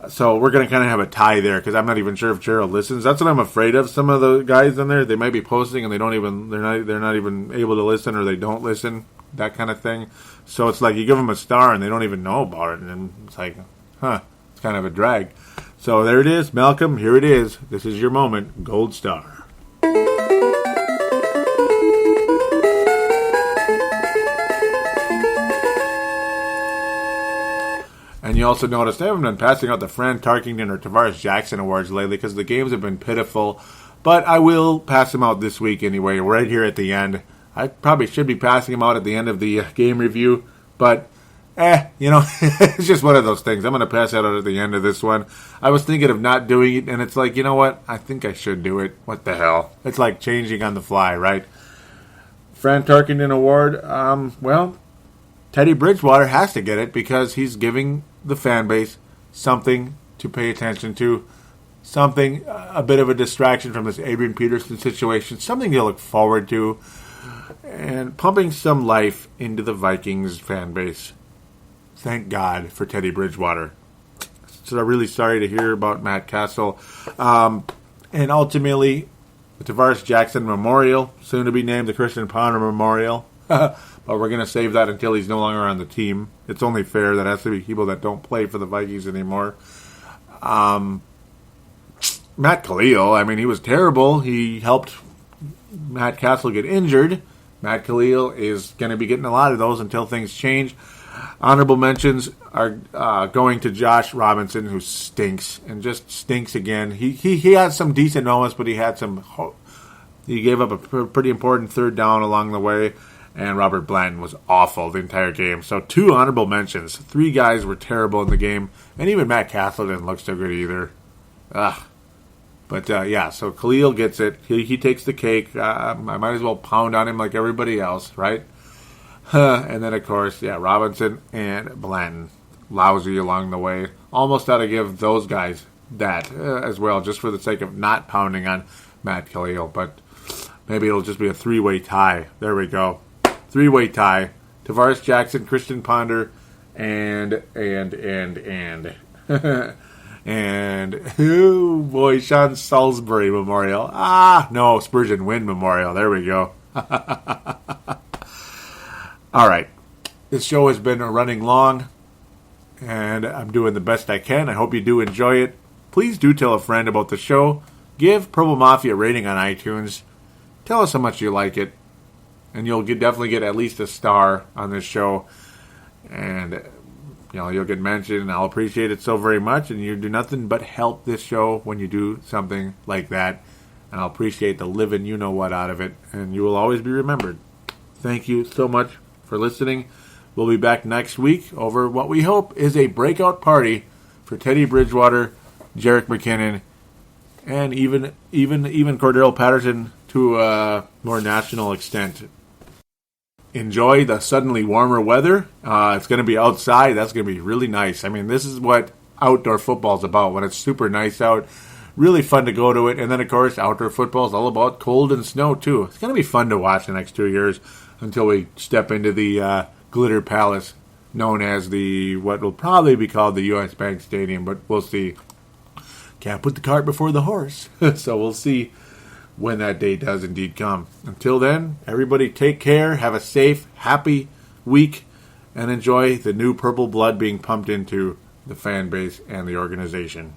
So we're going to kind of have a tie there because I'm not even sure if Gerald listens. That's what I'm afraid of. Some of the guys in there, they might be posting and they're not even able to listen, or they don't listen. that kind of thing. So it's like you give them a star and they don't even know about it. And it's like, it's kind of a drag. So there it is. Malcolm, here it is. This is your moment. Gold star. And you also noticed I haven't been passing out the Fran Tarkington or Tavares Jackson awards lately because the games have been pitiful. But I will pass them out this week anyway, right here at the end. I probably should be passing them out at the end of the game review. But, it's just one of those things. I'm going to pass that out at the end of this one. I was thinking of not doing it, and it's like, you know what? I think I should do it. What the hell? It's like changing on the fly, right? Fran Tarkington Award, Teddy Bridgewater has to get it because he's giving the fan base something to pay attention to, something, a bit of a distraction from this Adrian Peterson situation, something to look forward to, and pumping some life into the Vikings fan base. Thank God for Teddy Bridgewater. So I'm really sorry to hear about Matt Cassel. And ultimately, the Tavares Jackson Memorial, soon to be named the Christian Ponder Memorial. But we're going to save that until he's no longer on the team. It's only fair. That has to be people that don't play for the Vikings anymore. Matt Cassel, he was terrible. He helped Matt Cassel get injured. Matt Cassel is going to be getting a lot of those until things change. Honorable mentions are going to Josh Robinson, who stinks and just stinks again. He had some decent moments, but he gave up a pretty important third down along the way. And Robert Blanton was awful the entire game. So 2 honorable mentions. 3 guys were terrible in the game. And even Matt Cassel didn't look so good either. But so Khalil gets it. He takes the cake. I might as well pound on him like everybody else, right? And then, of course, Robinson and Blanton. Lousy along the way. Almost ought to give those guys that as well, just for the sake of not pounding on Matt Khalil. But maybe it'll just be a 3-way tie. There we go. 3-way tie. Tavares Jackson, Christian Ponder, and oh boy, Sean Salisbury Memorial. No, Spurgeon Wynn Memorial. There we go. All right. This show has been running long, and I'm doing the best I can. I hope you do enjoy it. Please do tell a friend about the show. Give Purple Mafia a rating on iTunes. Tell us how much you like it. And you'll definitely get at least a star on this show. And, you'll get mentioned, and I'll appreciate it so very much. And you do nothing but help this show when you do something like that. And I'll appreciate the living you-know-what out of it. And you will always be remembered. Thank you so much for listening. We'll be back next week over what we hope is a breakout party for Teddy Bridgewater, Jerick McKinnon, and even Cordero Patterson to a more national extent. Enjoy the suddenly warmer weather. It's going to be outside. That's going to be really nice. This is what outdoor football is about. When it's super nice out, really fun to go to it. And then, of course, outdoor football is all about cold and snow, too. It's going to be fun to watch the next 2 years until we step into the Glitter Palace, known as what will probably be called the U.S. Bank Stadium, but we'll see. Can't put the cart before the horse. So we'll see when that day does indeed come. Until then, everybody take care, have a safe, happy week, and enjoy the new purple blood being pumped into the fan base and the organization.